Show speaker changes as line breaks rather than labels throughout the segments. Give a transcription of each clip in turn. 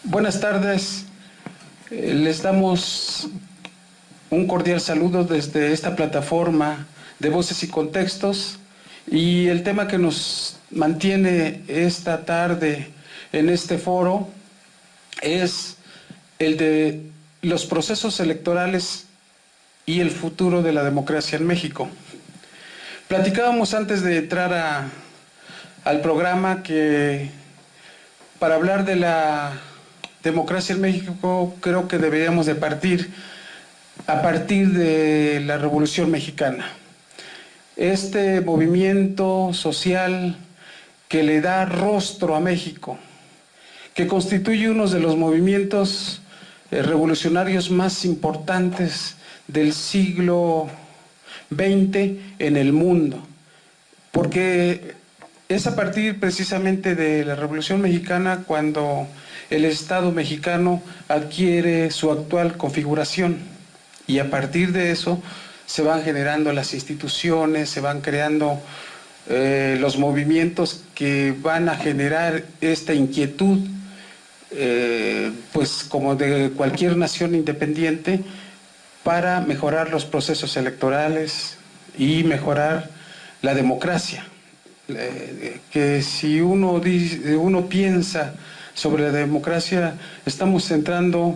Buenas tardes, les damos un cordial saludo desde esta plataforma de Voces y Contextos, y el tema que nos mantiene esta tarde en este foro es el de los procesos electorales y el futuro de la democracia en México. Platicábamos antes de entrar al programa que para hablar de la democracia en México creo que deberíamos de partir a partir de la Revolución Mexicana. Este movimiento social que le da rostro a México, que constituye uno de los movimientos revolucionarios más importantes del siglo XX en el mundo, porque es a partir precisamente de la Revolución Mexicana cuando el Estado mexicano adquiere su actual configuración, y a partir de eso se van generando las instituciones, se van creando los movimientos que van a generar esta inquietud, pues como de cualquier nación independiente, para mejorar los procesos electorales y mejorar la democracia. Que si uno piensa sobre la democracia, estamos entrando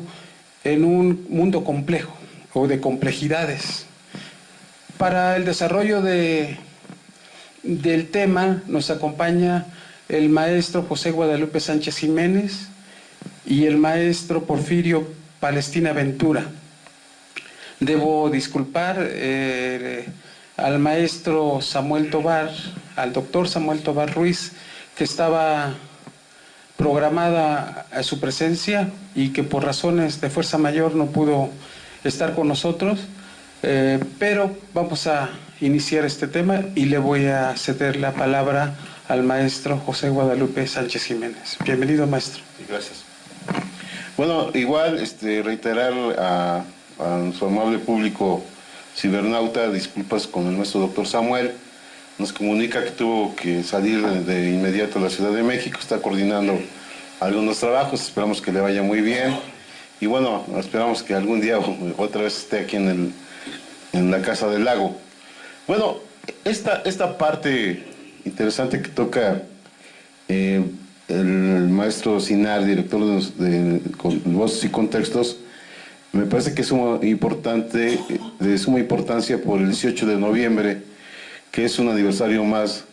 en un mundo complejo o de complejidades. Para el desarrollo del tema nos acompaña el maestro José Guadalupe Sánchez Jiménez y el maestro Porfirio Palestina Ventura. Debo disculpar al maestro Samuel Tovar, al doctor Samuel Tovar Ruiz, que estaba programada a su presencia y que por razones de fuerza mayor no pudo estar con nosotros, pero vamos a iniciar este tema y le voy a ceder la palabra al maestro José Guadalupe Sánchez Jiménez. Bienvenido, maestro.
Sí, gracias. Bueno, igual reiterar a su amable público cibernauta disculpas con el maestro doctor Samuel. Nos comunica que tuvo que salir de inmediato a la Ciudad de México, está coordinando algunos trabajos, esperamos que le vaya muy bien. Y bueno, esperamos que algún día otra vez esté aquí en la Casa del Lago. Bueno, esta parte interesante que toca el maestro Sinar, director de Voces y Contextos, me parece que es de suma importancia por el 18 de noviembre, que es un aniversario más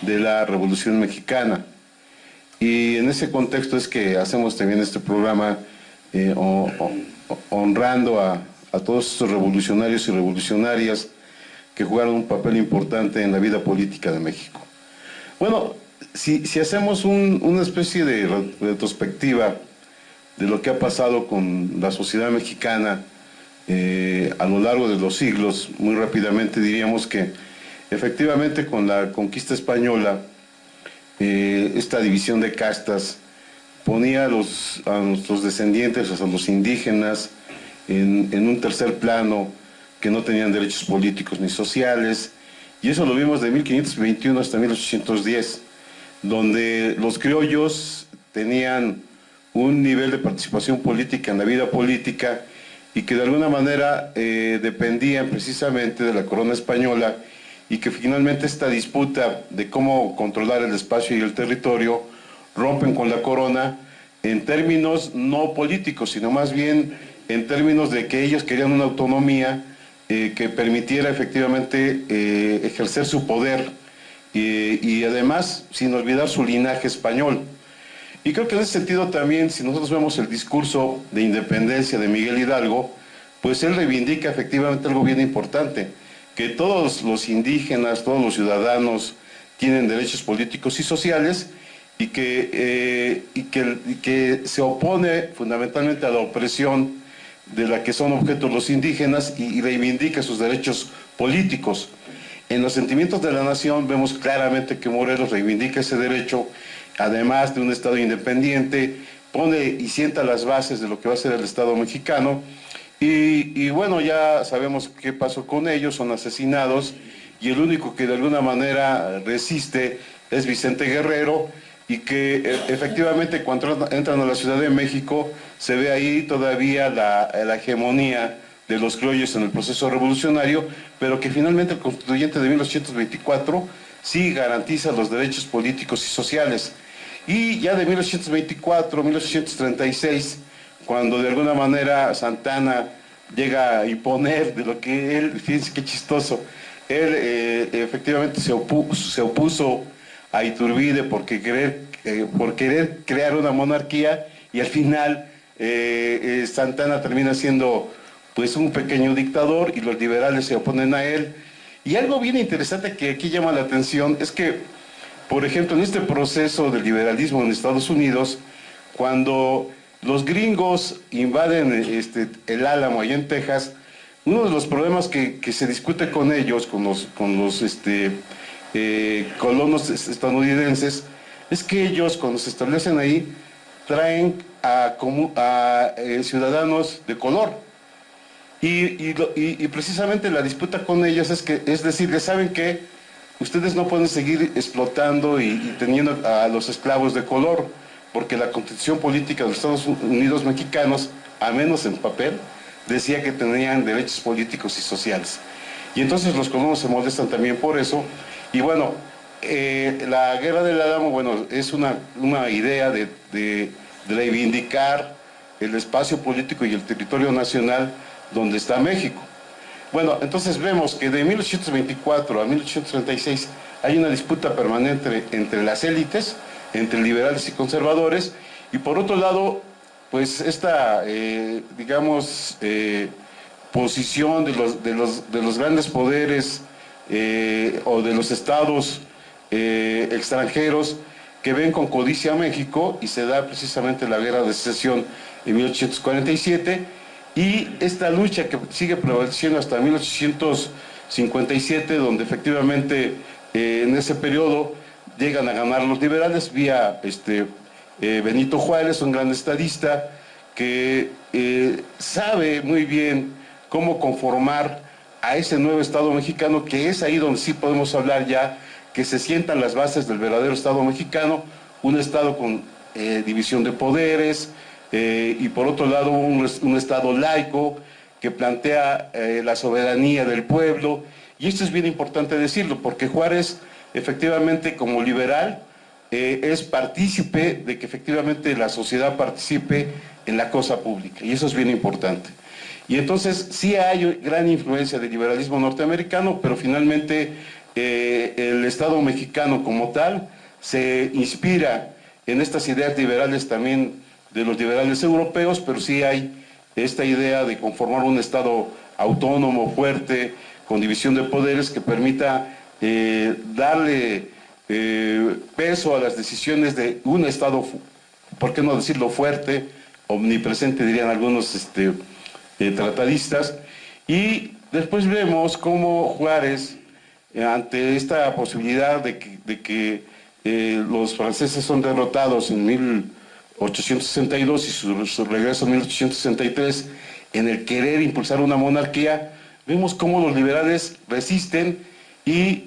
de la Revolución Mexicana. Y en ese contexto es que hacemos también este programa honrando a todos estos revolucionarios y revolucionarias que jugaron un papel importante en la vida política de México. Bueno, si hacemos una especie de retrospectiva de lo que ha pasado con la sociedad mexicana a lo largo de los siglos, muy rápidamente diríamos que efectivamente con la conquista española, esta división de castas ponía a nuestros descendientes, a los indígenas, en un tercer plano, que no tenían derechos políticos ni sociales, y eso lo vimos de 1521 hasta 1810, donde los criollos tenían un nivel de participación política en la vida política y que de alguna manera dependían precisamente de la corona española, y que finalmente esta disputa de cómo controlar el espacio y el territorio rompen con la corona en términos no políticos, sino más bien en términos de que ellos querían una autonomía que permitiera efectivamente ejercer su poder y además sin olvidar su linaje español. Y creo que en ese sentido también, si nosotros vemos el discurso de independencia de Miguel Hidalgo, pues él reivindica efectivamente algo bien importante, que todos los indígenas, todos los ciudadanos tienen derechos políticos y sociales, y que se opone fundamentalmente a la opresión de la que son objetos los indígenas y reivindica sus derechos políticos. En los sentimientos de la nación vemos claramente que Morelos reivindica ese derecho, además de un Estado independiente, pone y sienta las bases de lo que va a ser el Estado mexicano, y bueno, ya sabemos qué pasó con ellos, son asesinados, y el único que de alguna manera resiste es Vicente Guerrero, y que efectivamente cuando entran a la Ciudad de México se ve ahí todavía la hegemonía de los criollos en el proceso revolucionario, pero que finalmente el constituyente de 1824 sí garantiza los derechos políticos y sociales. Y ya de 1824, 1836, cuando de alguna manera Santana llega a imponer de lo que él, fíjense qué chistoso, él efectivamente se opuso a Iturbide por querer crear una monarquía, y al final Santana termina siendo pues un pequeño dictador y los liberales se oponen a él. Y algo bien interesante que aquí llama la atención es que, por ejemplo, en este proceso del liberalismo en Estados Unidos, cuando los gringos invaden el Álamo allá en Texas, uno de los problemas que se discute con ellos, con los colonos estadounidenses, es que ellos cuando se establecen ahí traen a ciudadanos de color. Y precisamente la disputa con ellos es decirles, ¿saben qué? Ustedes no pueden seguir explotando y teniendo a los esclavos de color, porque la Constitución política de los Estados Unidos mexicanos, a menos en papel, decía que tenían derechos políticos y sociales. Y entonces los colonos se molestan también por eso. Y bueno, la guerra del Álamo, bueno, es una idea de reivindicar el espacio político y el territorio nacional donde está México. Bueno, entonces vemos que de 1824 a 1836 hay una disputa permanente entre las élites, entre liberales y conservadores, y por otro lado, pues esta, posición de los grandes poderes o de los estados extranjeros que ven con codicia a México, y se da precisamente la guerra de secesión en 1847, y esta lucha que sigue prevaleciendo hasta 1857, donde efectivamente en ese periodo llegan a ganar los liberales vía Benito Juárez, un gran estadista que sabe muy bien cómo conformar a ese nuevo Estado mexicano, que es ahí donde sí podemos hablar ya que se sientan las bases del verdadero Estado mexicano, un Estado con división de poderes, y por otro lado un Estado laico que plantea la soberanía del pueblo. Y esto es bien importante decirlo, porque Juárez efectivamente como liberal es partícipe de que efectivamente la sociedad participe en la cosa pública, y eso es bien importante. Y entonces sí hay gran influencia del liberalismo norteamericano, pero finalmente el Estado mexicano como tal se inspira en estas ideas liberales también de los liberales europeos, pero sí hay esta idea de conformar un Estado autónomo, fuerte, con división de poderes, que permita darle peso a las decisiones de un Estado, ¿por qué no decirlo fuerte, omnipresente, dirían algunos tratadistas? Y después vemos cómo Juárez, ante esta posibilidad de que los franceses son derrotados en 1862 y su regreso en 1863, en el querer impulsar una monarquía, vemos cómo los liberales resisten y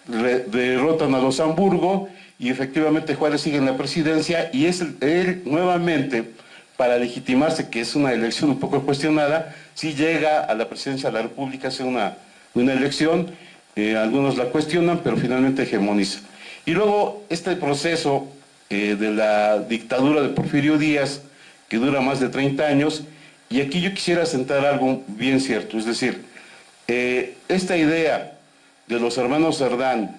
derrotan a los Hamburgo, y efectivamente Juárez sigue en la presidencia, y es él nuevamente, para legitimarse, que es una elección un poco cuestionada, sí llega a la presidencia de la República, hace una elección, algunos la cuestionan, pero finalmente hegemoniza. Y luego este proceso de la dictadura de Porfirio Díaz, que dura más de 30 años, y aquí yo quisiera asentar algo bien cierto, es decir, esta idea de los hermanos Cerdán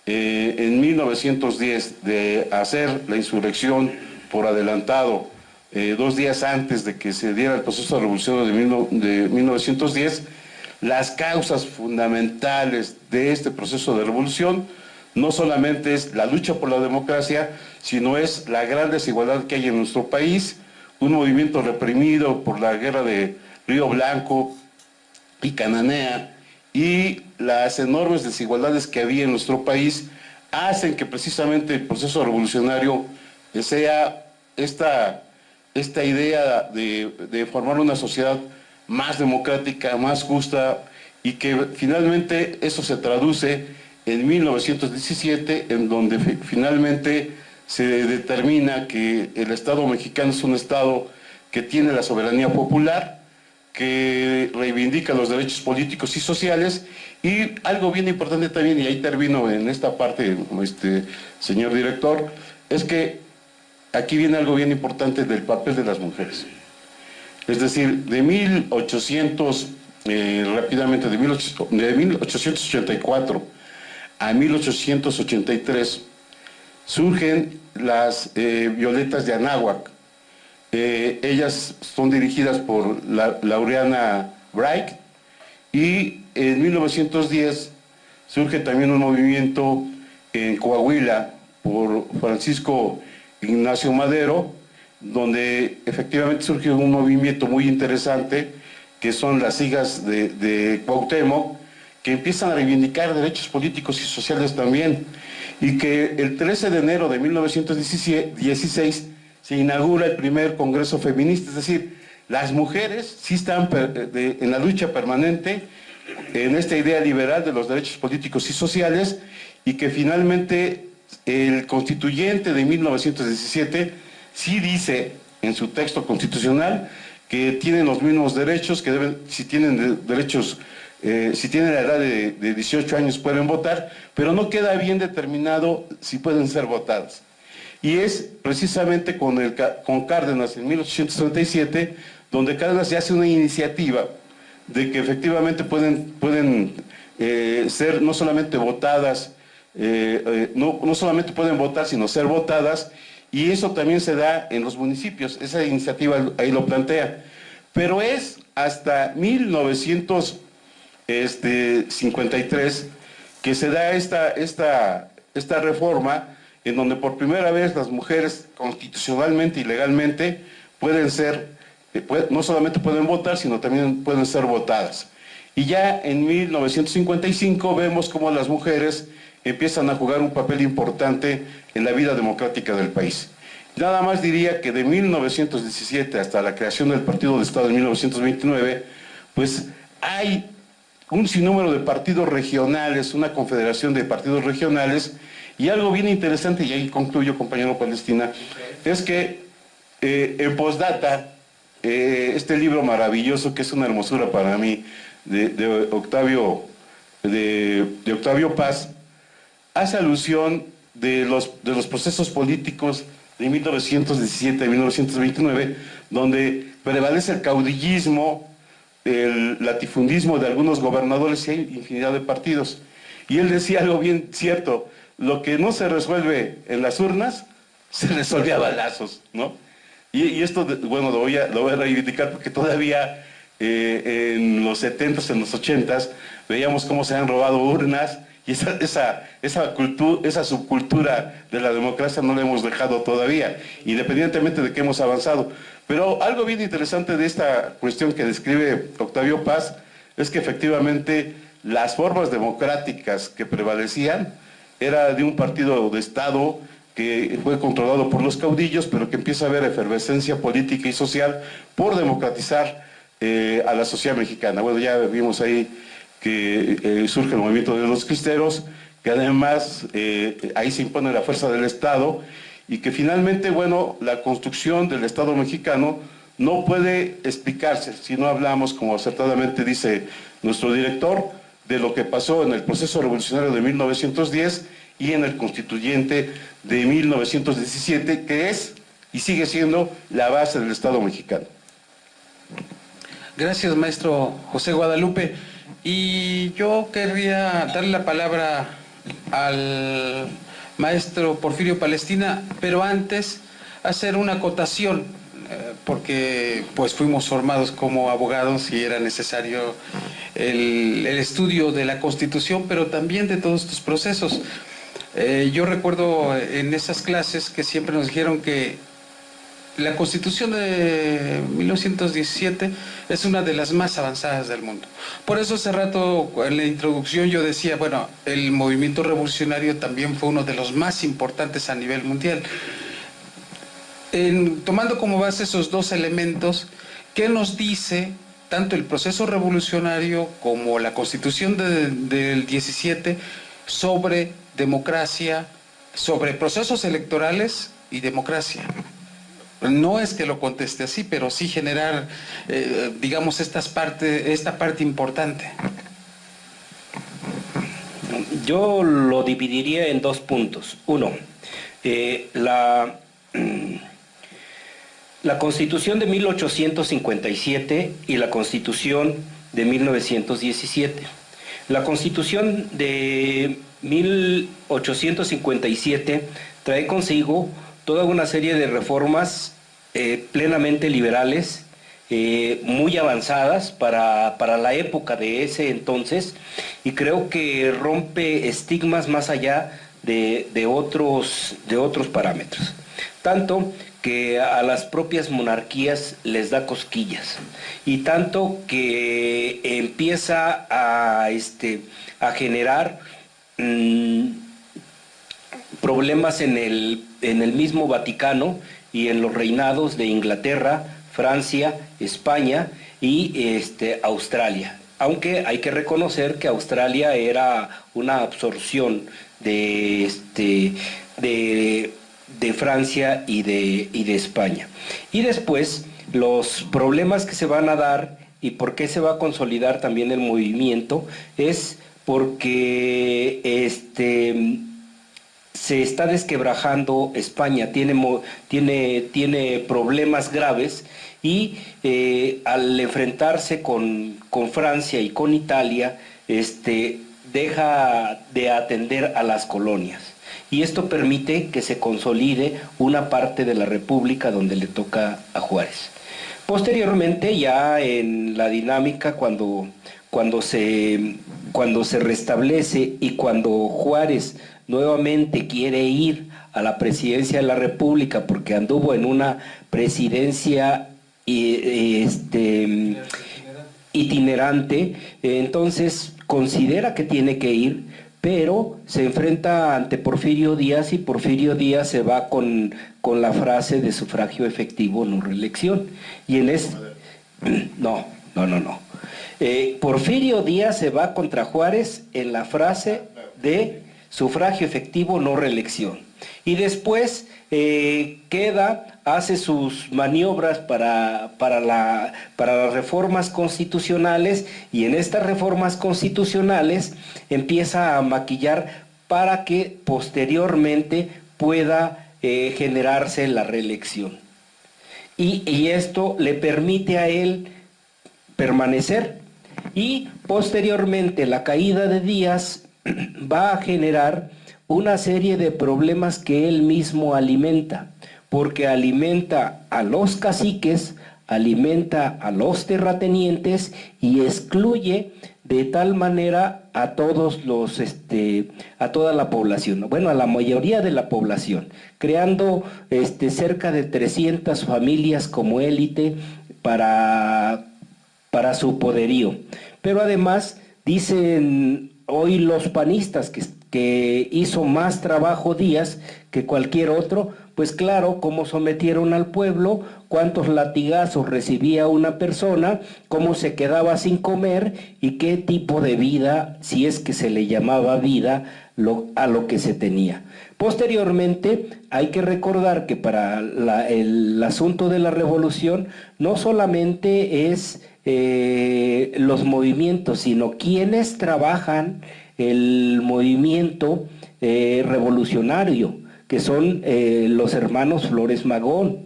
en 1910 de hacer la insurrección por adelantado 2 días antes de que se diera el proceso de revolución de 1910, las causas fundamentales de este proceso de revolución no solamente es la lucha por la democracia, sino es la gran desigualdad que hay en nuestro país, un movimiento reprimido por la guerra de Río Blanco y Cananea, y las enormes desigualdades que había en nuestro país hacen que precisamente el proceso revolucionario sea esta idea de formar una sociedad más democrática, más justa, y que finalmente eso se traduce en 1917, en donde finalmente se determina que el Estado mexicano es un Estado que tiene la soberanía popular, que reivindica los derechos políticos y sociales, y algo bien importante también, y ahí termino en esta parte, señor director, es que aquí viene algo bien importante del papel de las mujeres. Es decir, de 1884 a 1883 surgen las violetas de Anáhuac. Ellas son dirigidas por Laureana Bright, y en 1910 surge también un movimiento en Coahuila por Francisco Ignacio Madero, donde efectivamente surge un movimiento muy interesante, que son las hijas de Cuauhtémoc, que empiezan a reivindicar derechos políticos y sociales también, y que el 13 de enero de 1916 se inaugura el primer Congreso Feminista. Es decir, las mujeres sí están en la lucha permanente en esta idea liberal de los derechos políticos y sociales, y que finalmente el constituyente de 1917 sí dice en su texto constitucional que tienen los mismos derechos, que deben, si tienen derechos, si tienen la edad de 18 años pueden votar, pero no queda bien determinado si pueden ser votadas. Y es precisamente con Cárdenas en 1837, donde Cárdenas ya hace una iniciativa de que efectivamente pueden ser no solamente votadas, no solamente pueden votar, sino ser votadas, y eso también se da en los municipios. Esa iniciativa ahí lo plantea. Pero es hasta 1953 que se da esta reforma, en donde por primera vez las mujeres constitucionalmente y legalmente pueden ser, no solamente pueden votar, sino también pueden ser votadas. Y ya en 1955 vemos cómo las mujeres empiezan a jugar un papel importante en la vida democrática del país. Nada más diría que de 1917 hasta la creación del Partido de Estado en 1929, pues hay un sinnúmero de partidos regionales, una confederación de partidos regionales, y algo bien interesante, y ahí concluyo, compañero Palestina, es que en postdata, este libro maravilloso, que es una hermosura para mí, de Octavio Paz, hace alusión de los procesos políticos de 1917 a 1929, donde prevalece el caudillismo, el latifundismo de algunos gobernadores, y hay infinidad de partidos. Y él decía algo bien cierto: lo que no se resuelve en las urnas, se resuelve a balazos, ¿no? Y esto, bueno, lo voy a reivindicar, porque todavía en los 70s, en los 80s, veíamos cómo se han robado urnas, y esa subcultura de la democracia no la hemos dejado todavía, independientemente de que hemos avanzado. Pero algo bien interesante de esta cuestión que describe Octavio Paz es que efectivamente las formas democráticas que prevalecían era de un partido de Estado que fue controlado por los caudillos, pero que empieza a haber efervescencia política y social por democratizar a la sociedad mexicana. Bueno, ya vimos ahí que surge el movimiento de los cristeros, que además ahí se impone la fuerza del Estado, y que finalmente, bueno, la construcción del Estado mexicano no puede explicarse si no hablamos, como acertadamente dice nuestro director, de lo que pasó en el proceso revolucionario de 1910 y en el constituyente de 1917, que es y sigue siendo la base del Estado mexicano.
Gracias, maestro José Guadalupe. Y yo querría darle la palabra al maestro Porfirio Palestina, pero antes hacer una acotación, porque pues fuimos formados como abogados y era necesario el estudio de la Constitución, pero también de todos estos procesos. Yo recuerdo en esas clases que siempre nos dijeron que la Constitución de 1917 es una de las más avanzadas del mundo. Por eso hace rato en la introducción yo decía, bueno, el movimiento revolucionario también fue uno de los más importantes a nivel mundial. Tomando como base esos dos elementos, ¿qué nos dice tanto el proceso revolucionario como la Constitución del 17 sobre democracia, sobre procesos electorales y democracia. No es que lo conteste así, pero sí generar, digamos, esta parte importante.
Yo lo dividiría en dos puntos. Uno, la Constitución de 1857 y la Constitución de 1917. La Constitución de 1857 trae consigo toda una serie de reformas plenamente liberales, muy avanzadas para la época de ese entonces, y creo que rompe estigmas más allá de otros parámetros. Tanto que a las propias monarquías les da cosquillas, y tanto que empieza a generar problemas en el mismo Vaticano y en los reinados de Inglaterra, Francia, España y Australia. Aunque hay que reconocer que Australia era una absorción de Francia y de España. Y después, los problemas que se van a dar y por qué se va a consolidar también el movimiento es porque se está desquebrajando España, tiene problemas graves, y al enfrentarse con Francia y con Italia, deja de atender a las colonias. Y esto permite que se consolide una parte de la República donde le toca a Juárez. Posteriormente, ya en la dinámica, cuando se restablece y cuando Juárez nuevamente quiere ir a la presidencia de la República porque anduvo en una presidencia itinerante, entonces considera que tiene que ir, pero se enfrenta ante Porfirio Díaz, y Porfirio Díaz se va con la frase de sufragio efectivo, no reelección. Y en no. Porfirio Díaz se va contra Juárez en la frase de sufragio efectivo, no reelección. Y después hace sus maniobras para las reformas constitucionales, y en estas reformas constitucionales empieza a maquillar para que posteriormente pueda generarse la reelección. Y esto le permite a él permanecer, y posteriormente la caída de Díaz va a generar una serie de problemas que él mismo alimenta, porque alimenta a los caciques, alimenta a los terratenientes y excluye de tal manera a toda la población, bueno, a la mayoría de la población, creando cerca de 300 familias como élite para su poderío. Pero además dicen hoy los panistas que hizo más trabajo Díaz que cualquier otro. Pues claro, cómo sometieron al pueblo, cuántos latigazos recibía una persona, cómo se quedaba sin comer y qué tipo de vida, si es que se le llamaba vida, a lo que se tenía. Posteriormente, hay que recordar que para el asunto de la revolución no solamente es los movimientos, sino quienes trabajan el movimiento revolucionario, que son los hermanos Flores Magón,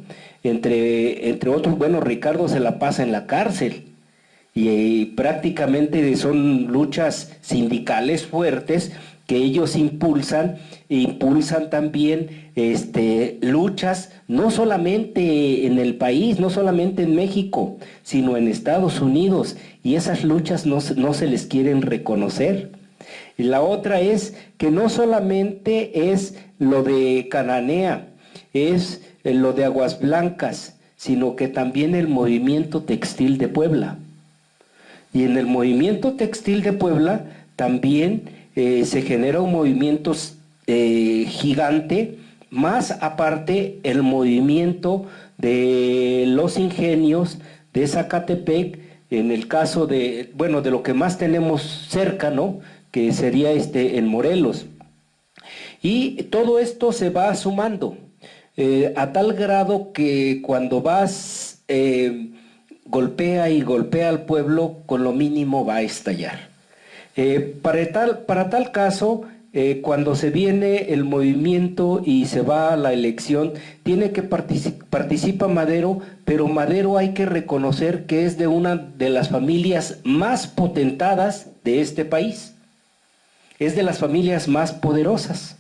entre otros. Bueno, Ricardo se la pasa en la cárcel, y prácticamente son luchas sindicales fuertes que ellos impulsan también luchas no solamente en el país, no solamente en México, sino en Estados Unidos, y esas luchas no se les quieren reconocer. Y la otra es que no solamente es lo de Cananea, es lo de Aguas Blancas, sino que también el movimiento textil de Puebla. Y en el movimiento textil de Puebla también se genera un movimiento gigante, más aparte el movimiento de los ingenios de Zacatepec, en el caso de lo que más tenemos cerca, ¿no?, que sería en Morelos. Y todo esto se va sumando, a tal grado que cuando vas, golpea y golpea al pueblo, con lo mínimo va a estallar. Para tal caso, cuando se viene el movimiento y se va a la elección, tiene que participa Madero, pero Madero hay que reconocer que es de una de las familias más potentadas de este país. Es de las familias más poderosas.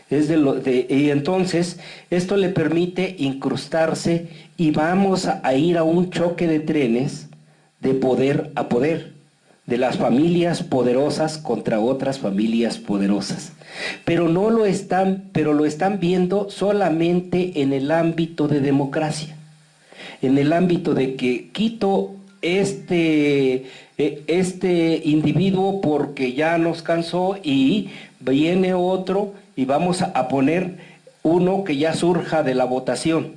Y entonces esto le permite incrustarse y vamos a ir a un choque de trenes de poder a poder, de las familias poderosas contra otras familias poderosas. Pero lo están viendo solamente en el ámbito de democracia, en el ámbito de que quito este individuo porque ya nos cansó y viene otro y vamos a poner uno que ya surja de la votación.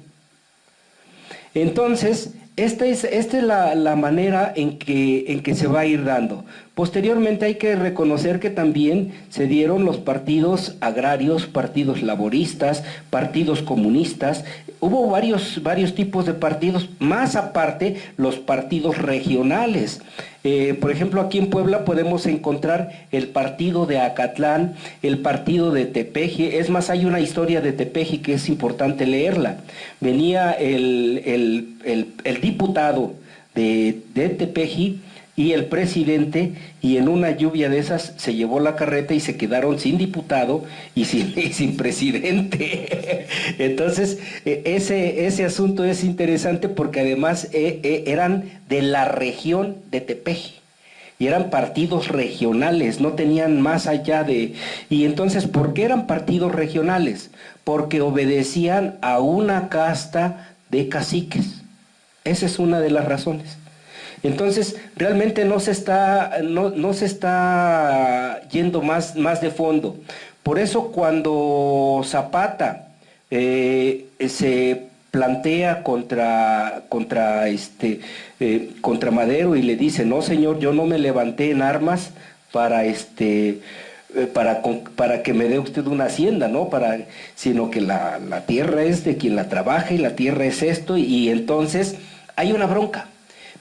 Entonces, esta es la manera en que se va a ir dando. Posteriormente hay que reconocer que también se dieron los partidos agrarios, partidos laboristas, partidos comunistas. Hubo varios tipos de partidos, más aparte los partidos regionales. Por ejemplo, aquí en Puebla podemos encontrar el partido de Acatlán, el partido de Tepeji. Es más, hay una historia de Tepeji que es importante leerla. Venía el diputado de Tepeji y el presidente, y en una lluvia de esas se llevó la carreta y se quedaron sin diputado y sin presidente. Entonces, ese asunto es interesante porque además eran de la región de Tepeji y eran partidos regionales, no tenían más allá de... Y entonces, ¿por qué eran partidos regionales? Porque obedecían a una casta de caciques. Esa es una de las razones. Entonces, realmente no se está yendo más de fondo. Por eso cuando Zapata se plantea contra Madero y le dice, no señor, yo no me levanté en armas para que me dé usted una hacienda, ¿no? Sino que la tierra es de quien la trabaja y la tierra es esto, y entonces hay una bronca.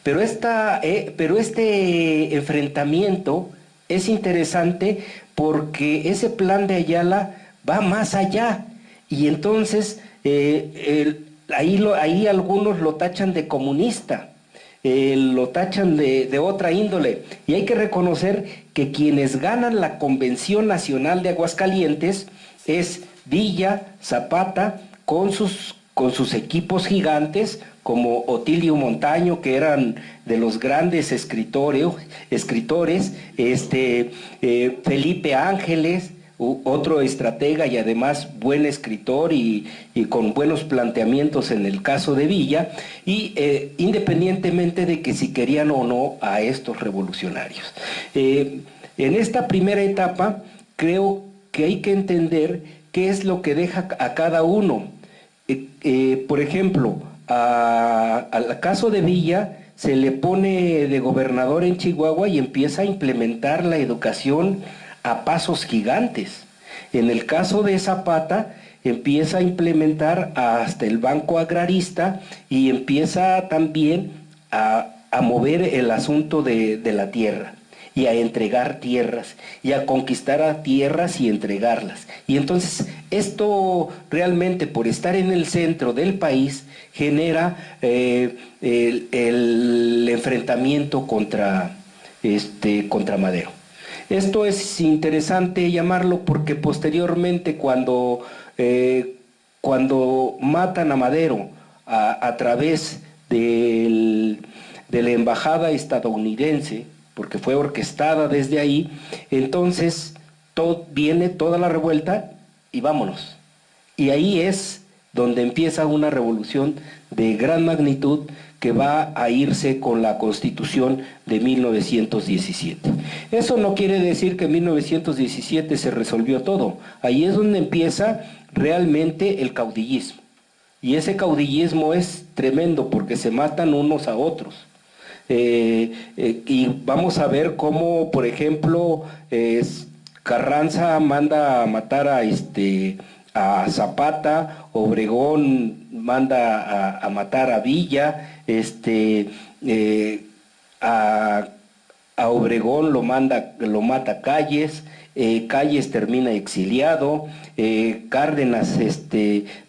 Pero este enfrentamiento es interesante porque ese plan de Ayala va más allá, y entonces ahí algunos lo tachan de comunista, lo tachan de otra índole, y hay que reconocer que quienes ganan la Convención Nacional de Aguascalientes es Villa, Zapata, con sus equipos gigantes, como Otilio Montaño, que eran de los grandes escritores, Felipe Ángeles, otro estratega y además buen escritor y con buenos planteamientos en el caso de Villa, y independientemente de que si querían o no a estos revolucionarios. En esta primera etapa creo que hay que entender qué es lo que deja a cada uno. Por ejemplo, al caso de Villa se le pone de gobernador en Chihuahua y empieza a implementar la educación a pasos gigantes. En el caso de Zapata empieza a implementar hasta el Banco Agrarista y empieza también a mover el asunto de la tierra y a entregar tierras y a conquistar a tierras y entregarlas. Y entonces esto realmente, por estar en el centro del país, genera el enfrentamiento contra Madero. Esto es interesante llamarlo porque posteriormente cuando matan a Madero a través de la embajada estadounidense, porque fue orquestada desde ahí, entonces viene toda la revuelta y vámonos. Y ahí es donde empieza una revolución de gran magnitud que va a irse con la Constitución de 1917. Eso no quiere decir que en 1917 se resolvió todo. Ahí es donde empieza realmente el caudillismo. Y ese caudillismo es tremendo porque se matan unos a otros. Y vamos a ver cómo, por ejemplo, Carranza manda a matar a Zapata, Obregón manda a matar a Villa, a Obregón lo mata Calles, Calles termina exiliado, Cárdenas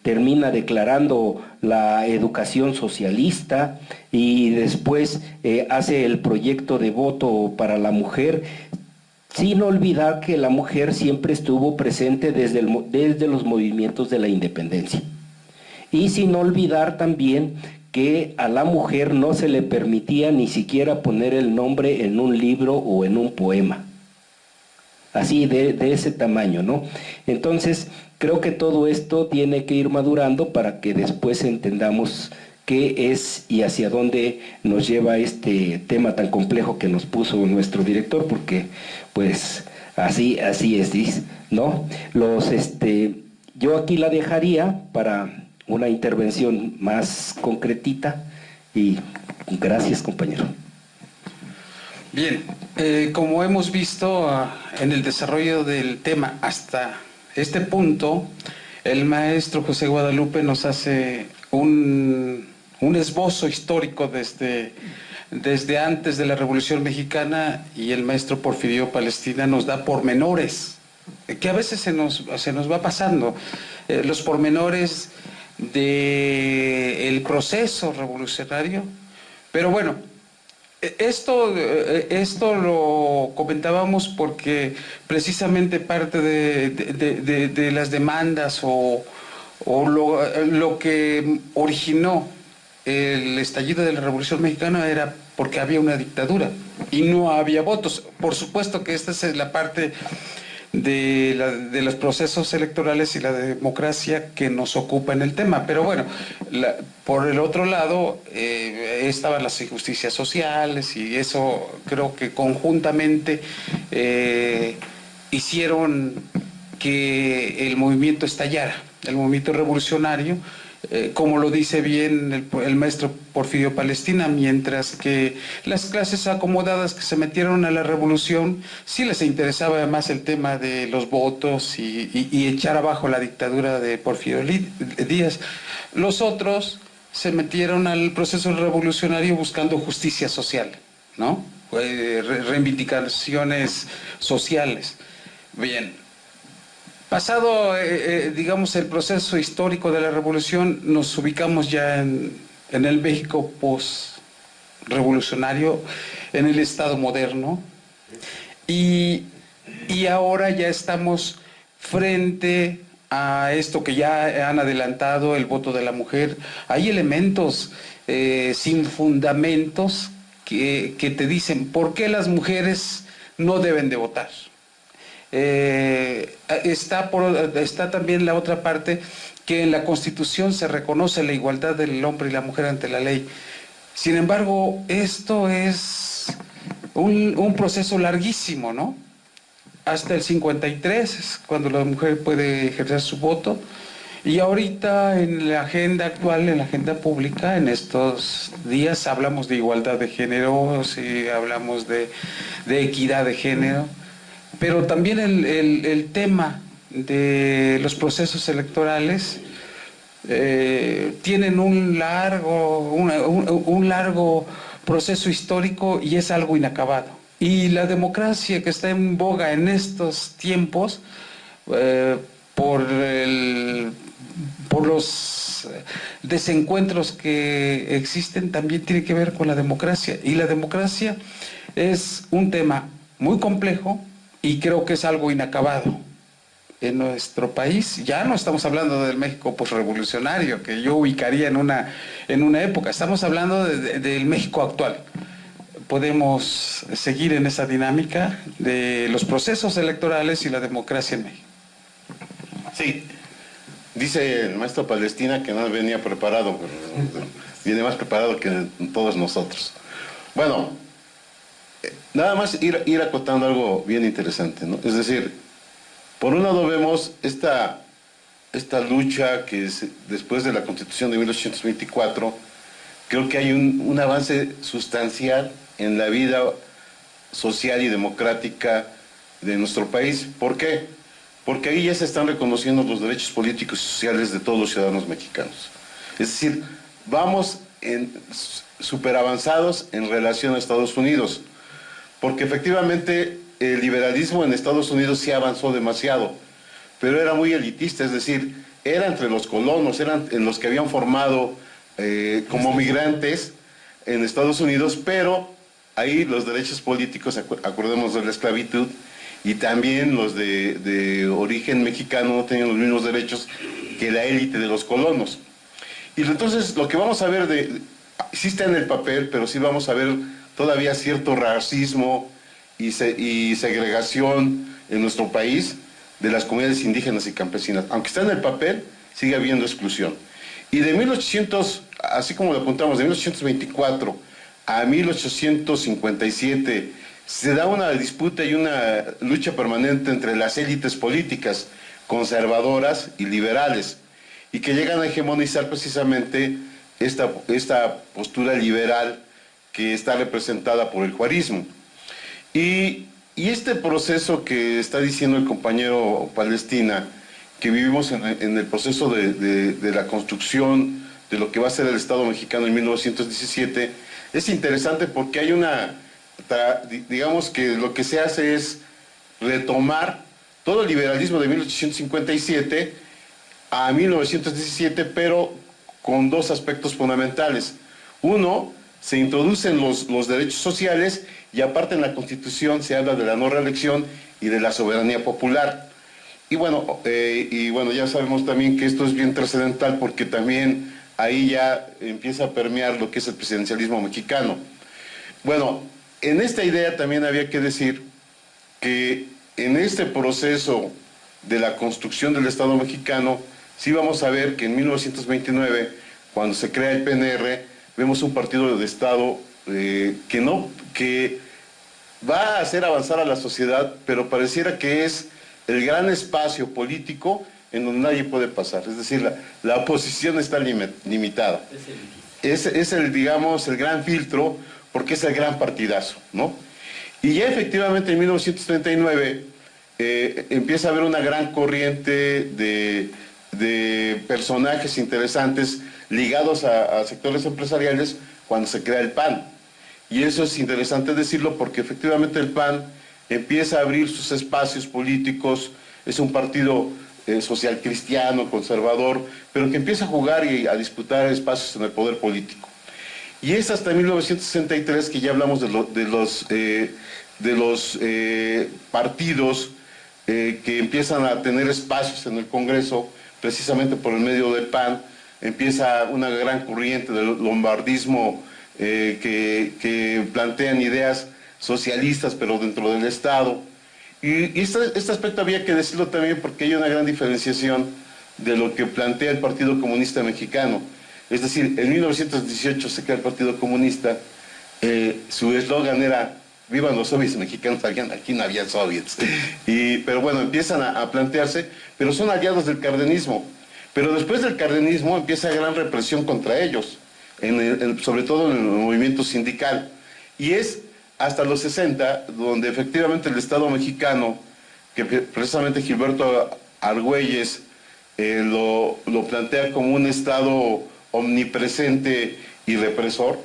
termina declarando la educación socialista y después hace el proyecto de voto para la mujer, sin olvidar que la mujer siempre estuvo presente desde los movimientos de la independencia. Y sin olvidar también que a la mujer no se le permitía ni siquiera poner el nombre en un libro o en un poema. Así de ese tamaño, ¿no? Entonces, creo que todo esto tiene que ir madurando para que después entendamos qué es y hacia dónde nos lleva este tema tan complejo que nos puso nuestro director, porque pues así es, ¿no? Yo aquí la dejaría para una intervención más concretita y gracias, compañero.
Bien, como hemos visto en el desarrollo del tema hasta este punto, el maestro José Guadalupe nos hace un esbozo histórico desde antes de la Revolución Mexicana, y el maestro Porfirio Palestina nos da pormenores, que a veces se nos va pasando, los pormenores del proceso revolucionario. Pero bueno, esto lo comentábamos porque precisamente parte de las demandas o lo que originó el estallido de la Revolución Mexicana era porque había una dictadura y no había votos. Por supuesto que esta es la parte de los procesos electorales y la democracia que nos ocupa en el tema, pero bueno, por el otro lado estaban las injusticias sociales, y eso creo que conjuntamente hicieron que el movimiento estallara, el movimiento revolucionario, como lo dice bien el maestro Porfirio Palestina, mientras que las clases acomodadas que se metieron a la revolución sí les interesaba más el tema de los votos y echar abajo la dictadura de Porfirio Díaz. Los otros se metieron al proceso revolucionario buscando justicia social, ¿no? Reivindicaciones sociales. Bien. Pasado, digamos, el proceso histórico de la revolución, nos ubicamos ya en el México post-revolucionario, en el Estado moderno, y ahora ya estamos frente a esto que ya han adelantado, el voto de la mujer. Hay elementos sin fundamentos que te dicen por qué las mujeres no deben de votar. Está también la otra parte, que en la Constitución se reconoce la igualdad del hombre y la mujer ante la ley. Sin embargo, esto es un proceso larguísimo, ¿no? Hasta el 53 es cuando la mujer puede ejercer su voto, y ahorita en la agenda actual, en la agenda pública, en estos días hablamos de igualdad de género, sí, hablamos de equidad de género. Pero también el tema de los procesos electorales tienen un largo proceso histórico y es algo inacabado. Y la democracia que está en boga en estos tiempos, por los desencuentros que existen, también tiene que ver con la democracia. Y la democracia es un tema muy complejo, y creo que es algo inacabado en nuestro país. Ya no estamos hablando del México posrevolucionario, que yo ubicaría en una época. Estamos hablando del México actual. Podemos seguir en esa dinámica de los procesos electorales y la democracia en México.
Sí, dice el maestro Palestina que no venía preparado, pero viene más preparado que todos nosotros. Bueno, nada más ir acotando algo bien interesante, ¿no? Es decir, por un lado vemos esta lucha que es, después de la Constitución de 1824, creo que hay un avance sustancial en la vida social y democrática de nuestro país. ¿Por qué? Porque ahí ya se están reconociendo los derechos políticos y sociales de todos los ciudadanos mexicanos. Es decir, vamos súper avanzados en relación a Estados Unidos, porque efectivamente el liberalismo en Estados Unidos sí avanzó demasiado, pero era muy elitista, es decir, era entre los colonos, eran en los que habían formado como migrantes en Estados Unidos, pero ahí los derechos políticos, acordemos de la esclavitud, y también los de origen mexicano no tenían los mismos derechos que la élite de los colonos. Y entonces lo que vamos a ver sí está en el papel, pero sí vamos a ver todavía cierto racismo y segregación en nuestro país de las comunidades indígenas y campesinas. Aunque está en el papel, sigue habiendo exclusión. Y de 1800, así como lo apuntamos, de 1824 a 1857, se da una disputa y una lucha permanente entre las élites políticas conservadoras y liberales, y que llegan a hegemonizar precisamente esta postura liberal que está representada por el juarismo. Y este proceso que está diciendo el compañero Palestina, que vivimos en el proceso de la construcción de lo que va a ser el Estado mexicano en 1917, es interesante porque hay digamos que lo que se hace es retomar todo el liberalismo de 1857 a 1917, pero con dos aspectos fundamentales. Uno, se introducen los derechos sociales, y aparte en la Constitución se habla de la no reelección y de la soberanía popular. Y bueno, ya sabemos también que esto es bien trascendental porque también ahí ya empieza a permear lo que es el presidencialismo mexicano. Bueno, en esta idea también había que decir que en este proceso de la construcción del Estado mexicano, sí vamos a ver que en 1929, cuando se crea el PNR, vemos un partido de Estado que va a hacer avanzar a la sociedad, pero pareciera que es el gran espacio político en donde nadie puede pasar. Es decir, la oposición está limitada. Es digamos, el gran filtro, porque es el gran partidazo, ¿no? Y ya efectivamente en 1939 empieza a haber una gran corriente de personajes interesantes ligados a sectores empresariales cuando se crea el PAN. Y eso es interesante decirlo porque efectivamente el PAN empieza a abrir sus espacios políticos, es un partido social cristiano, conservador, pero que empieza a jugar y a disputar espacios en el poder político. Y es hasta 1963 que ya hablamos de los partidos que empiezan a tener espacios en el Congreso, precisamente por el medio del PAN. Empieza una gran corriente del lombardismo que plantean ideas socialistas, pero dentro del Estado. Y este aspecto había que decirlo también porque hay una gran diferenciación de lo que plantea el Partido Comunista Mexicano. Es decir, en 1918 se crea el Partido Comunista, su eslogan era "Vivan los soviets mexicanos", aquí no había soviets. Pero bueno, empiezan a plantearse, pero son aliados del cardenismo. Pero después del cardenismo empieza gran represión contra ellos, sobre todo en el movimiento sindical. Y es hasta los 60 donde efectivamente el Estado mexicano, que precisamente Gilberto Argüelles lo plantea como un Estado omnipresente y represor,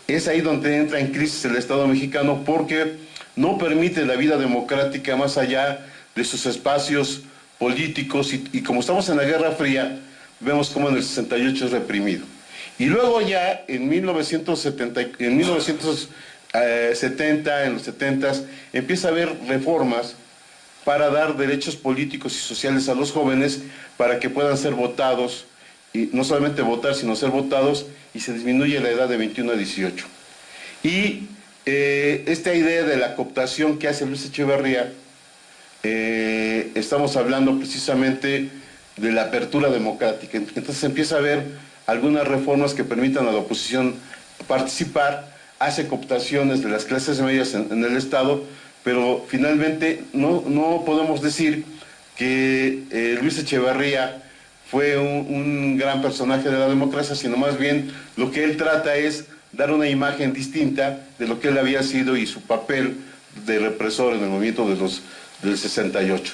es ahí donde entra en crisis el Estado mexicano porque no permite la vida democrática más allá de sus espacios políticos y como estamos en la Guerra Fría, vemos cómo en el 68 es reprimido. Y luego ya en 1970, en los 70s, empieza a haber reformas para dar derechos políticos y sociales a los jóvenes para que puedan ser votados, y no solamente votar, sino ser votados, y se disminuye la edad de 21 a 18. Y esta idea de la cooptación que hace Luis Echeverría, estamos hablando precisamente de la apertura democrática. Entonces empieza a haber algunas reformas que permitan a la oposición participar, hace cooptaciones de las clases medias en el Estado, pero finalmente no podemos decir que Luis Echeverría fue un gran personaje de la democracia, sino más bien lo que él trata es dar una imagen distinta de lo que él había sido y su papel de represor en el movimiento del 68.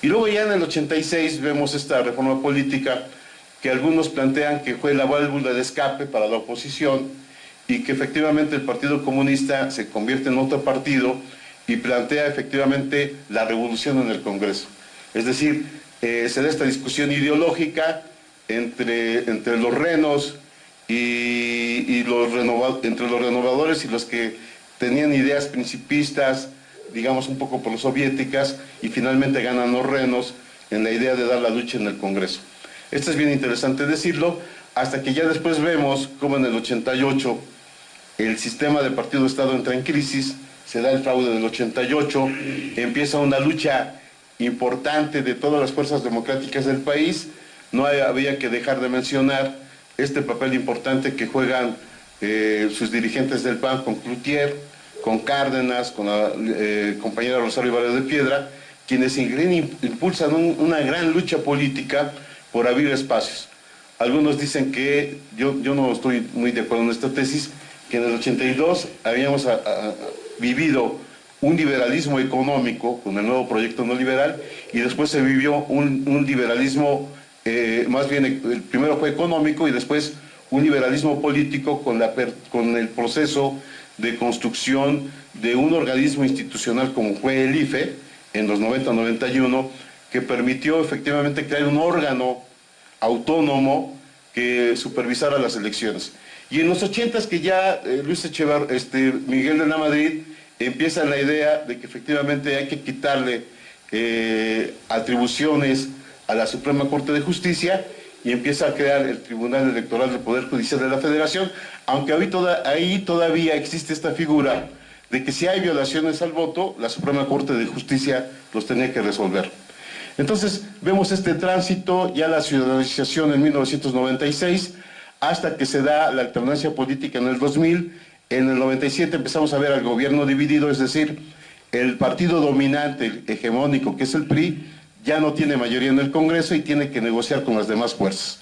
Y luego ya en el 86 vemos esta reforma política que algunos plantean que fue la válvula de escape para la oposición y que efectivamente el Partido Comunista se convierte en otro partido y plantea efectivamente la revolución en el Congreso. Es decir, se da esta discusión ideológica entre los renos y entre los renovadores y los que tenían ideas principistas, digamos un poco prosoviéticas, y finalmente ganan los renos en la idea de dar la lucha en el Congreso. Esto es bien interesante decirlo, hasta que ya después vemos cómo en el 88 el sistema de partido de Estado entra en crisis, se da el fraude del 88, empieza una lucha importante de todas las fuerzas democráticas del país. No había que dejar de mencionar este papel importante que juegan sus dirigentes del PAN con Cloutier, con Cárdenas, con la compañera Rosario Ibarra de Piedra, quienes impulsan una gran lucha política por abrir espacios. Algunos dicen que, yo no estoy muy de acuerdo en esta tesis, que en el 82 habíamos vivido un liberalismo económico con el nuevo proyecto no liberal y después se vivió un liberalismo, más bien el primero fue económico y después un liberalismo político con el proceso de construcción de un organismo institucional como fue el IFE en los 90-91, que permitió efectivamente crear un órgano autónomo que supervisara las elecciones. Y en los 80s que ya Miguel de la Madrid empieza la idea de que efectivamente hay que quitarle atribuciones a la Suprema Corte de Justicia y empieza a crear el Tribunal Electoral del Poder Judicial de la Federación, aunque ahí todavía existe esta figura de que si hay violaciones al voto, la Suprema Corte de Justicia los tenía que resolver. Entonces vemos este tránsito, ya la ciudadanización en 1996, hasta que se da la alternancia política en el 2000, en el 97 empezamos a ver al gobierno dividido, es decir, el partido dominante, el hegemónico, que es el PRI, ya no tiene mayoría en el Congreso y tiene que negociar con las demás fuerzas.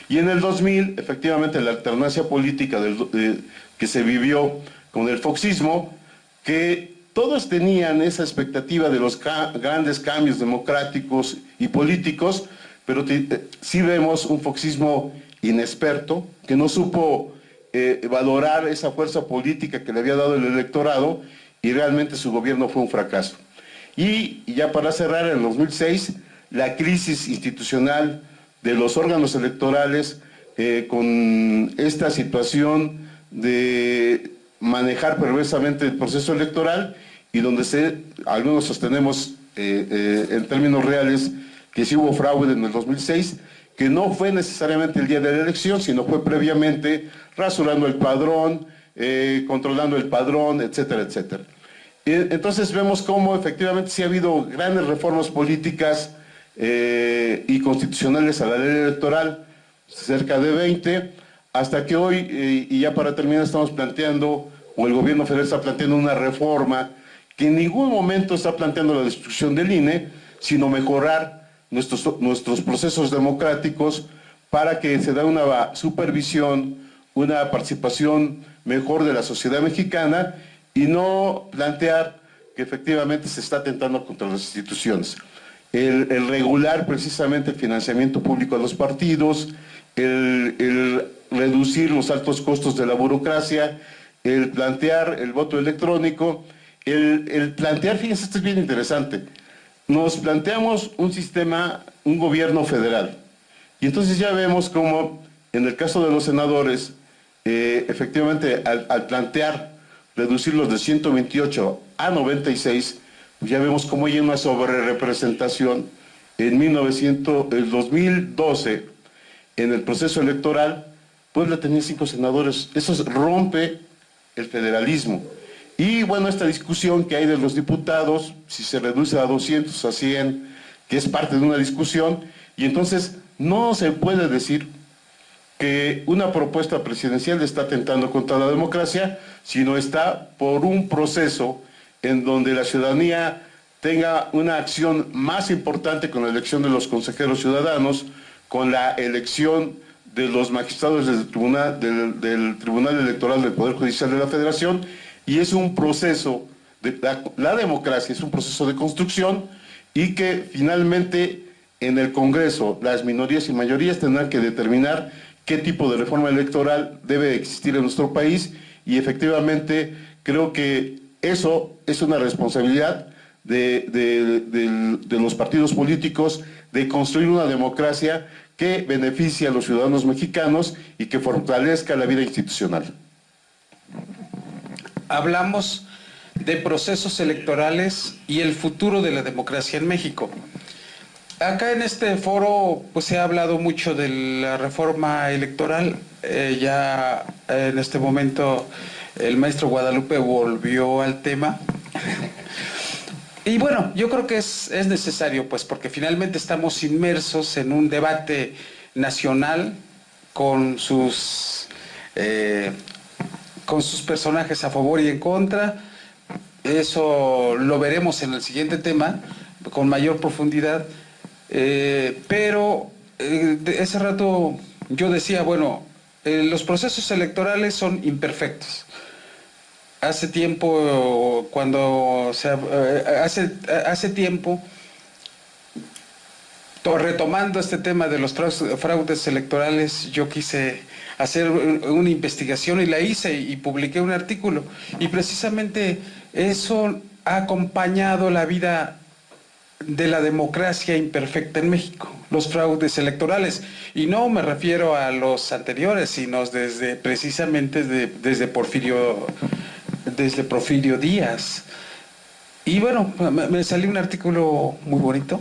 Y en el 2000, efectivamente, la alternancia política que se vivió con el foxismo, que todos tenían esa expectativa de los grandes cambios democráticos y políticos, pero sí vemos un foxismo inexperto, que no supo valorar esa fuerza política que le había dado el electorado y realmente su gobierno fue un fracaso. Y ya para cerrar, en el 2006, la crisis institucional de los órganos electorales con esta situación de manejar perversamente el proceso electoral y donde algunos sostenemos en términos reales que sí hubo fraude en el 2006, que no fue necesariamente el día de la elección, sino fue previamente rasurando el padrón, controlando el padrón, etcétera, etcétera. Entonces vemos cómo efectivamente sí ha habido grandes reformas políticas y constitucionales a la ley electoral, cerca de 20, hasta que hoy, y ya para terminar, estamos planteando, o el gobierno federal está planteando una reforma que en ningún momento está planteando la destrucción del INE, sino mejorar nuestros procesos democráticos para que se dé una supervisión, una participación mejor de la sociedad mexicana y no plantear que efectivamente se está atentando contra las instituciones. El regular precisamente el financiamiento público a los partidos, el reducir los altos costos de la burocracia, el plantear el voto electrónico, el plantear, fíjense, esto es bien interesante, nos planteamos un sistema, un gobierno federal, y entonces ya vemos cómo en el caso de los senadores, efectivamente al plantear reducirlos de 128 a 96, pues ya vemos cómo hay una sobrerepresentación. En el 2012, en el proceso electoral, Puebla tenía 5 senadores. Eso rompe el federalismo. Y bueno, esta discusión que hay de los diputados, si se reduce a 200, a 100, que es parte de una discusión, y entonces no se puede decir que una propuesta presidencial está atentando contra la democracia, sino está por un proceso en donde la ciudadanía tenga una acción más importante con la elección de los consejeros ciudadanos, con la elección de los magistrados del Tribunal Electoral del Poder Judicial de la Federación, y es un proceso, la democracia es un proceso de construcción, y que finalmente en el Congreso las minorías y mayorías tendrán que determinar qué tipo de reforma electoral debe existir en nuestro país, y efectivamente creo que eso es una responsabilidad de los partidos políticos, de construir una democracia que beneficie a los ciudadanos mexicanos y que fortalezca la vida institucional.
Hablamos de procesos electorales y el futuro de la democracia en México. Acá en este foro pues se ha hablado mucho de la reforma electoral. Ya en este momento el maestro Guadalupe volvió al tema. Y bueno, yo creo que es necesario, pues, porque finalmente estamos inmersos en un debate nacional con sus personajes a favor y en contra. Eso lo veremos en el siguiente tema con mayor profundidad. Pero ese rato yo decía, bueno, los procesos electorales son imperfectos. Hace tiempo, hace tiempo, retomando este tema de los fraudes electorales, yo quise hacer una investigación y la hice y publiqué un artículo. Y precisamente eso ha acompañado la vida de la democracia imperfecta en México, los fraudes electorales. Y no me refiero a los anteriores, sino precisamente desde Porfirio Díaz. Y bueno, me salió un artículo muy bonito,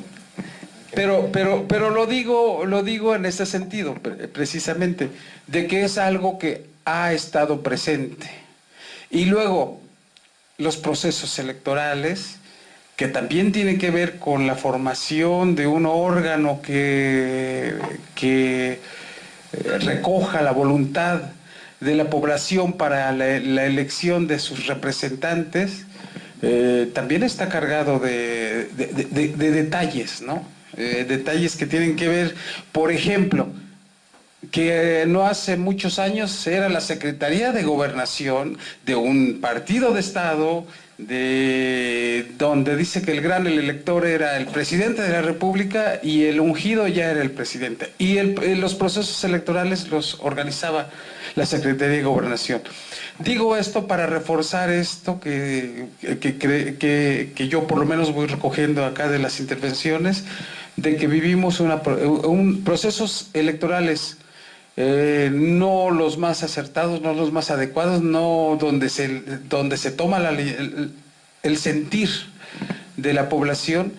pero lo digo en ese sentido, precisamente, de que es algo que ha estado presente. Y luego, los procesos electorales, que también tienen que ver con la formación de un órgano que recoja la voluntad de la población para la elección de sus representantes, también está cargado de detalles, ¿no? Detalles que tienen que ver, por ejemplo, que no hace muchos años era la Secretaría de Gobernación de un partido de Estado, donde dice que el elector era el presidente de la República y el ungido ya era el presidente. Y los procesos electorales los organizaba la Secretaría de Gobernación. Digo esto para reforzar esto que yo por lo menos voy recogiendo acá de las intervenciones, de que vivimos procesos electorales no los más acertados, no los más adecuados, no donde se toma el sentir de la población,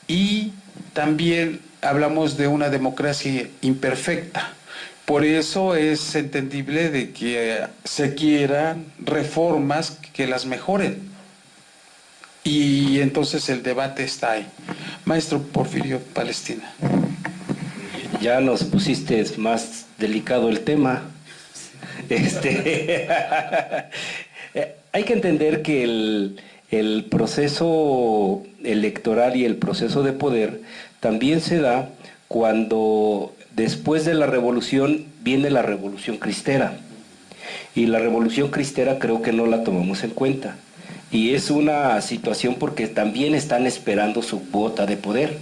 y también hablamos de una democracia imperfecta. Por eso es entendible de que se quieran reformas que las mejoren. Y entonces el debate está ahí. Maestro Porfirio Palestina.
Ya nos pusiste más delicado el tema. Hay que entender que el proceso electoral y el proceso de poder también se da cuando después de la revolución viene la revolución cristera. Y la revolución cristera creo que no la tomamos en cuenta. Y es una situación porque también están esperando su cuota de poder.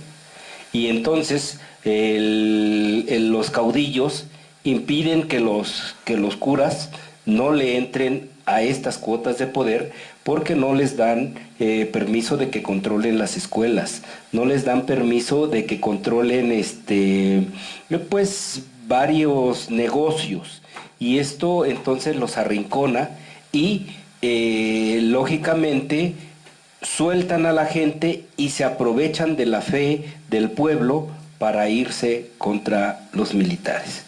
Y entonces los caudillos impiden que los curas no le entren a estas cuotas de poder, porque no les dan permiso de que controlen las escuelas, no les dan permiso de que controlen pues varios negocios, y esto entonces los arrincona y lógicamente sueltan a la gente y se aprovechan de la fe del pueblo para irse contra los militares.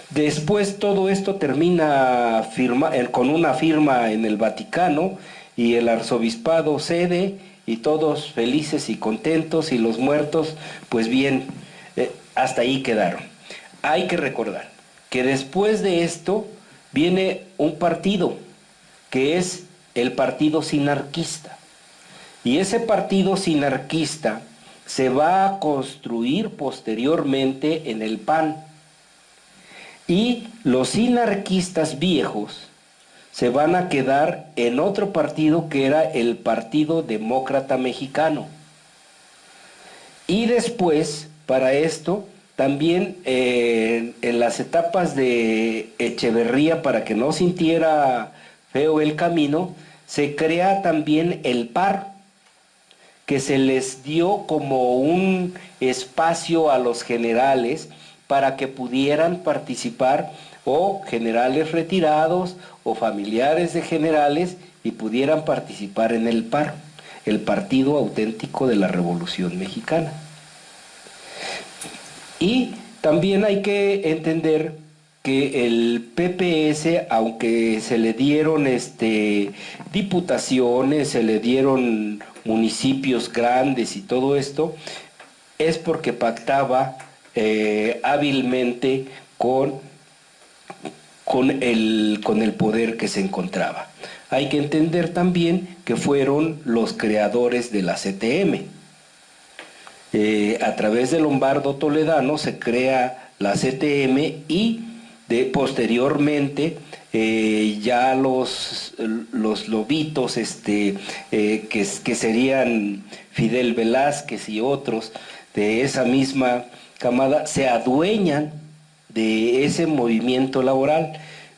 Después todo esto termina con una firma en el Vaticano, y el arzobispado cede y todos felices y contentos, y los muertos, pues bien, hasta ahí quedaron. Hay que recordar que después de esto viene un partido, que es el partido sinarquista. Y ese partido sinarquista se va a construir posteriormente en el PAN. Y los sinarquistas viejos se van a quedar en otro partido, que era el Partido Demócrata Mexicano. Y después, para esto, también en las etapas de Echeverría, para que no sintiera feo el camino, se crea también el PAR, que se les dio como un espacio a los generales para que pudieran participar, o generales retirados o familiares de generales, y pudieran participar en el PAR, el Partido Auténtico de la Revolución Mexicana. Y también hay que entender que el PPS, aunque se le dieron diputaciones, se le dieron municipios grandes y todo esto, es porque pactaba hábilmente con el poder que se encontraba. Hay que entender también que fueron los creadores de la CTM. A través de Lombardo Toledano se crea la CTM, y posteriormente ya los lobitos que serían Fidel Velázquez y otros de esa misma camada se adueñan de ese movimiento laboral.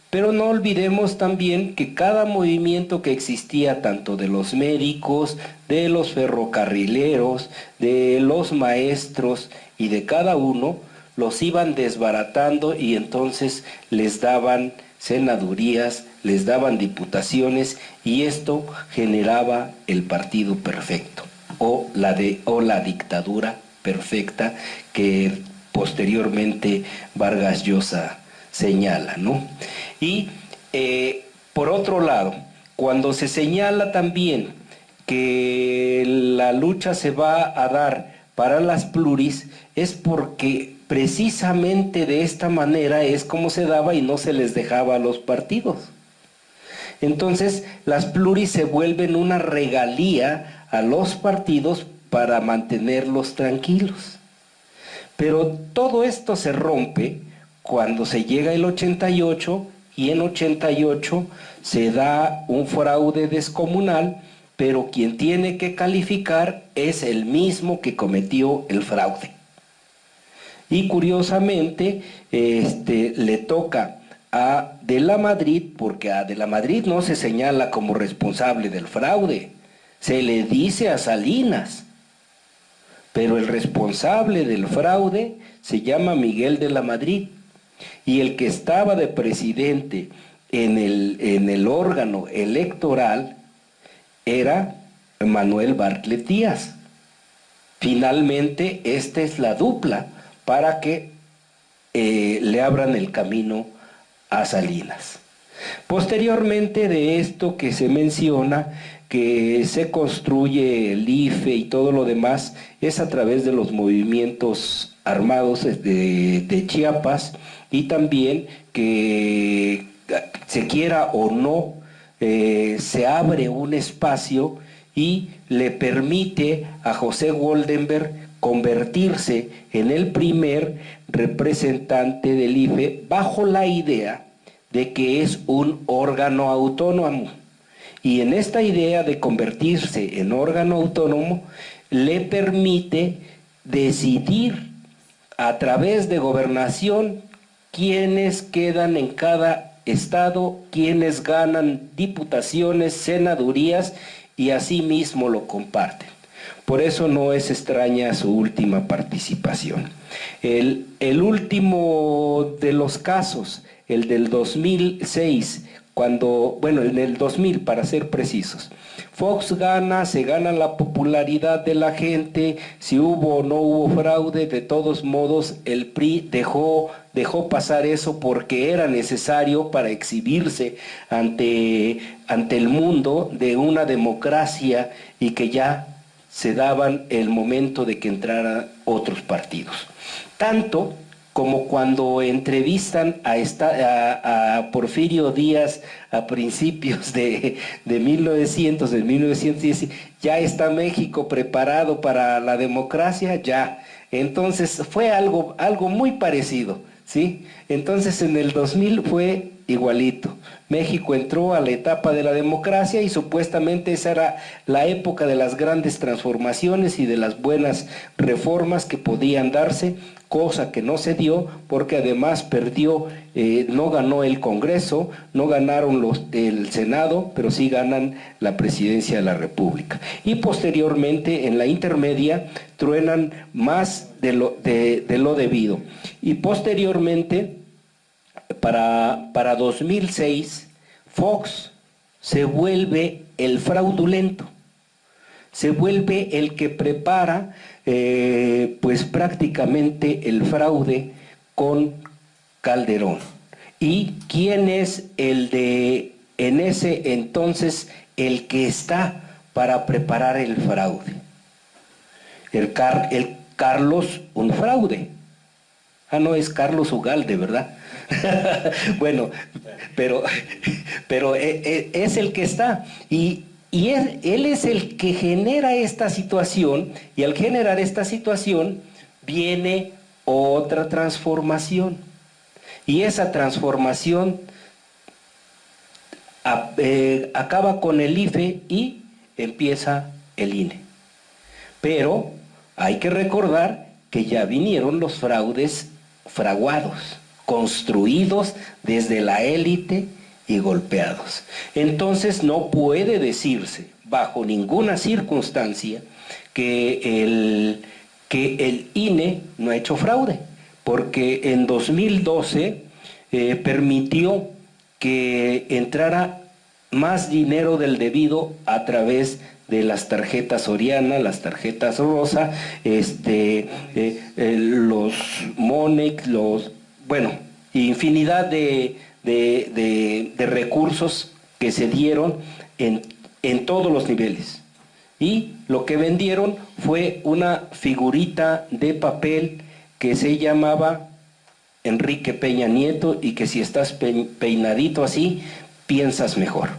Pero no olvidemos también que cada movimiento que existía, tanto de los médicos, de los ferrocarrileros, de los maestros y de cada uno, los iban desbaratando, y entonces les daban senadurías, les daban diputaciones, y esto generaba el partido perfecto o la dictadura perfecta que posteriormente Vargas Llosa señala, ¿no? Y por otro lado, cuando se señala también que la lucha se va a dar para las pluris, es porque precisamente de esta manera es como se daba y no se les dejaba a los partidos. Entonces, las pluris se vuelven una regalía a los partidos para mantenerlos tranquilos. Pero todo esto se rompe cuando se llega el 88, y en 88 se da un fraude descomunal, pero quien tiene que calificar es el mismo que cometió el fraude. Y curiosamente le toca a De la Madrid, porque a De la Madrid no se señala como responsable del fraude, se le dice a Salinas, pero el responsable del fraude se llama Miguel de la Madrid, y el que estaba de presidente en el órgano electoral era Manuel Bartlett Díaz. Finalmente, esta es la dupla para que le abran el camino a Salinas. Posteriormente de esto que se menciona, que se construye el IFE y todo lo demás, es a través de los movimientos armados de Chiapas, y también que se quiera o no, se abre un espacio y le permite a José Goldenberg convertirse en el primer representante del IFE, bajo la idea de que es un órgano autónomo. Y en esta idea de convertirse en órgano autónomo, le permite decidir a través de gobernación quiénes quedan en cada estado, quiénes ganan diputaciones, senadurías, y así mismo lo comparten. Por eso no es extraña su última participación. El último de los casos, el del 2006, en el 2000 para ser precisos, Fox se gana la popularidad de la gente, si hubo o no hubo fraude, de todos modos el PRI dejó pasar eso porque era necesario para exhibirse ante el mundo de una democracia, y que ya se daban el momento de que entraran otros partidos. Tanto como cuando entrevistan a Porfirio Díaz a principios de 1910, ya está México preparado para la democracia, ya. Entonces fue algo muy parecido, ¿sí? Entonces en el 2000 fue igualito. México entró a la etapa de la democracia y supuestamente esa era la época de las grandes transformaciones y de las buenas reformas que podían darse, cosa que no se dio porque además perdió, no ganó el Congreso, no ganaron el Senado, pero sí ganan la presidencia de la República. Y posteriormente en la intermedia truenan más de lo debido. Y posteriormente, para 2006, Fox se vuelve el fraudulento, se vuelve el que prepara pues prácticamente el fraude con Calderón. ¿Y quién es en ese entonces el que está para preparar el fraude? El Carlos Unfraude. Ah, no, es Carlos Ugalde, ¿verdad? Bueno, pero es el que está. Y él es el que genera esta situación, y al generar esta situación viene otra transformación. Y esa transformación acaba con el IFE y empieza el INE. Pero hay que recordar que ya vinieron los fraudes fraguados, construidos desde la élite y golpeados. Entonces no puede decirse bajo ninguna circunstancia que el INE no ha hecho fraude, porque en 2012 permitió que entrara más dinero del debido a través de las tarjetas Soriana, las tarjetas Rosa, los Monex, infinidad de recursos que se dieron en todos los niveles. Y lo que vendieron fue una figurita de papel que se llamaba Enrique Peña Nieto, y que si estás peinadito así, piensas mejor.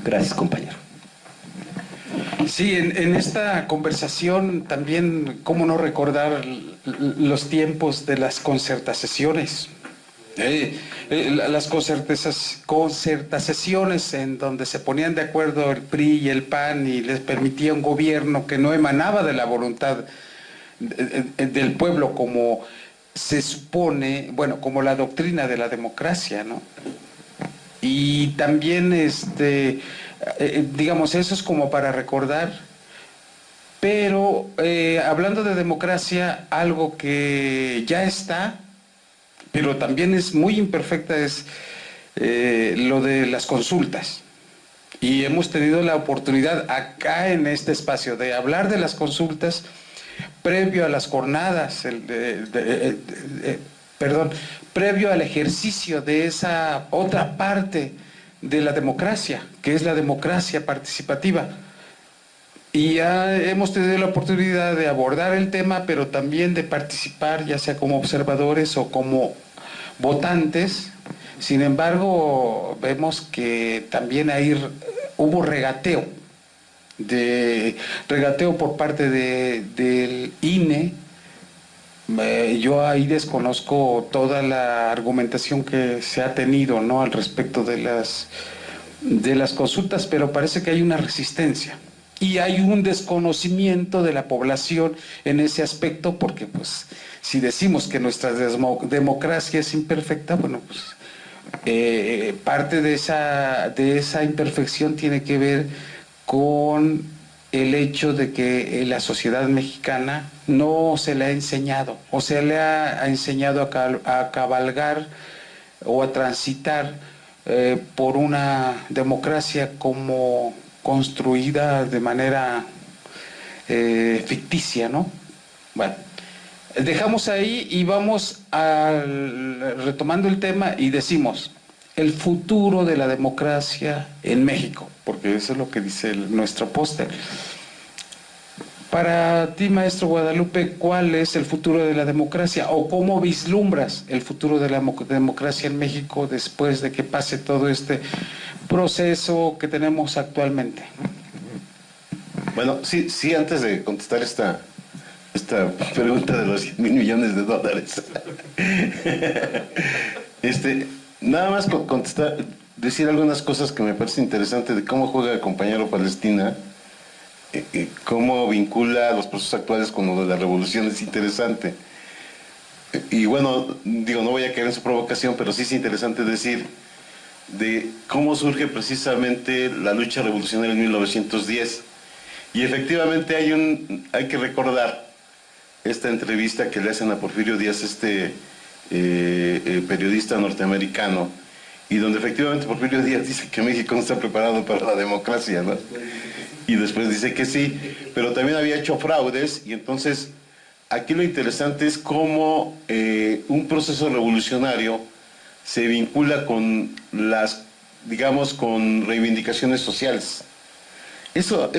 Gracias, compañero.
Sí, en esta conversación también, cómo no recordar los tiempos de las concertaciones. Las concertaciones en donde se ponían de acuerdo el PRI y el PAN y les permitía un gobierno que no emanaba de la voluntad del pueblo, como se supone, como la doctrina de la democracia, ¿no? Y también, digamos, eso es como para recordar. Pero hablando de democracia, algo que ya está, pero también es muy imperfecta, es lo de las consultas. Y hemos tenido la oportunidad acá en este espacio de hablar de las consultas previo a las jornadas, previo al ejercicio de esa otra parte de la democracia, que es la democracia participativa. Y ya hemos tenido la oportunidad de abordar el tema, pero también de participar, ya sea como observadores o como votantes. Sin embargo, vemos que también hubo regateo por parte del INE. Yo ahí desconozco toda la argumentación que se ha tenido, ¿no?, al respecto de las consultas, pero parece que hay una resistencia y hay un desconocimiento de la población en ese aspecto, porque pues si decimos que nuestra democracia es imperfecta, bueno, pues parte de esa imperfección tiene que ver con el hecho de que la sociedad mexicana no se le ha enseñado, o se le ha enseñado a cabalgar o a transitar por una democracia como construida de manera ficticia, ¿no? Bueno, dejamos ahí y vamos retomando el tema y decimos: el futuro de la democracia en México, porque eso es lo que dice nuestro póster. Para ti, maestro Guadalupe, ¿cuál es el futuro de la democracia, o cómo vislumbras el futuro de la democracia en México después de que pase todo este proceso que tenemos actualmente?
Bueno, sí, antes de contestar esta pregunta de los $100,000 millones. Nada más contestar, decir algunas cosas que me parecen interesantes de cómo juega el compañero Palestina, cómo vincula los procesos actuales con lo de la revolución, es interesante. Y bueno, digo, no voy a caer en su provocación, pero sí es interesante decir de cómo surge precisamente la lucha revolucionaria en 1910. Y efectivamente hay que recordar esta entrevista que le hacen a Porfirio Díaz, periodista norteamericano, y donde efectivamente Porfirio Díaz dice que México no está preparado para la democracia, ¿no? Y después dice que sí, pero también había hecho fraudes, y entonces aquí lo interesante es cómo un proceso revolucionario se vincula con las, digamos, con reivindicaciones sociales. Eso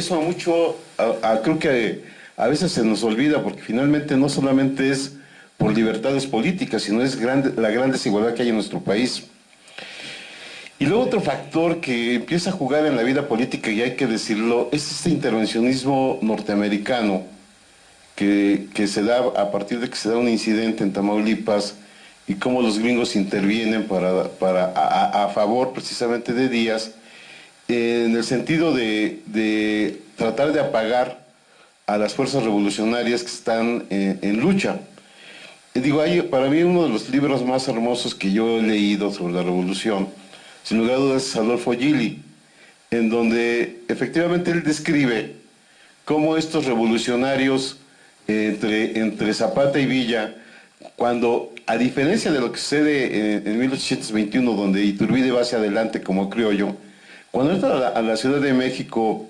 creo que a veces se nos olvida, porque finalmente no solamente es por libertades políticas, sino es la gran desigualdad que hay en nuestro país. Y luego otro factor que empieza a jugar en la vida política, y hay que decirlo, es este intervencionismo norteamericano que se da a partir de que se da un incidente en Tamaulipas y cómo los gringos intervienen a favor precisamente de Díaz, en el sentido de tratar de apagar a las fuerzas revolucionarias que están en lucha. Digo, para mí uno de los libros más hermosos que yo he leído sobre la revolución, sin lugar a dudas, es Adolfo Gili, en donde efectivamente él describe cómo estos revolucionarios entre Zapata y Villa, cuando, a diferencia de lo que sucede en 1821, donde Iturbide va hacia adelante como criollo, cuando entra a la Ciudad de México,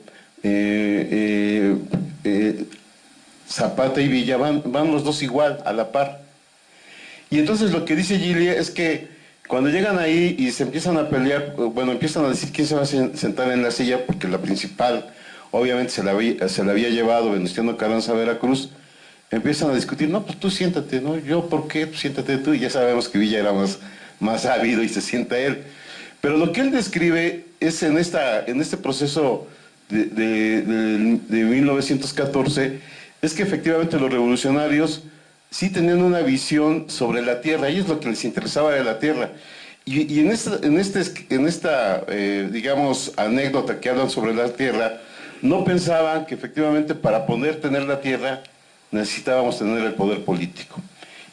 Zapata y Villa van los dos igual, a la par. Y entonces lo que dice Gili es que cuando llegan ahí y se empiezan a pelear, bueno, empiezan a decir quién se va a sentar en la silla, porque la principal obviamente se la había llevado Venustiano Carranza a Veracruz, empiezan a discutir, no, pues tú siéntate, ¿no? Yo, ¿por qué? Pues siéntate tú, y ya sabemos que Villa era más ávido y se sienta él. Pero lo que él describe es en este proceso de 1914, es que efectivamente los revolucionarios sí tenían una visión sobre la tierra. A ellos lo que les interesaba era la tierra. Y en esta digamos, anécdota que hablan sobre la tierra, no pensaban que efectivamente para poder tener la tierra necesitábamos tener el poder político.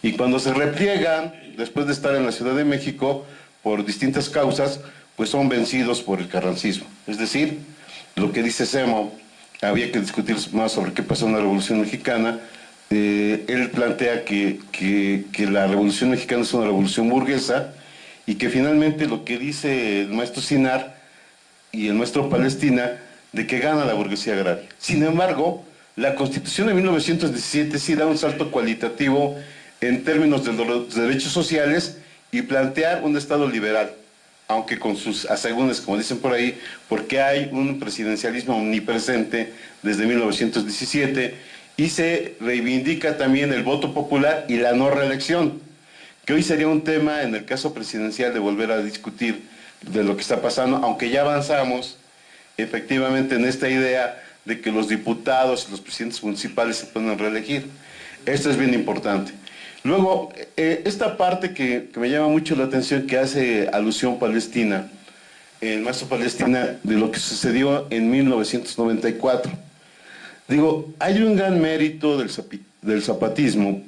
Y cuando se repliegan, después de estar en la Ciudad de México, por distintas causas, pues son vencidos por el carrancismo. Es decir, lo que dice Semo, había que discutir más sobre qué pasó en la Revolución Mexicana. Él plantea que la Revolución Mexicana es una revolución burguesa, y que finalmente lo que dice el maestro Sinar y el maestro Palestina, de que gana la burguesía agraria. Sin embargo, la Constitución de 1917 sí da un salto cualitativo en términos de los derechos sociales y plantear un Estado liberal, aunque con sus asegúnes, como dicen por ahí, porque hay un presidencialismo omnipresente desde 1917, y se reivindica también el voto popular y la no reelección, que hoy sería un tema en el caso presidencial de volver a discutir de lo que está pasando, aunque ya avanzamos efectivamente en esta idea de que los diputados y los presidentes municipales se pueden reelegir. Esto es bien importante. Luego, esta parte que me llama mucho la atención, que hace alusión Palestina, el maestro Palestina, de lo que sucedió en 1994. Digo, hay un gran mérito del zapatismo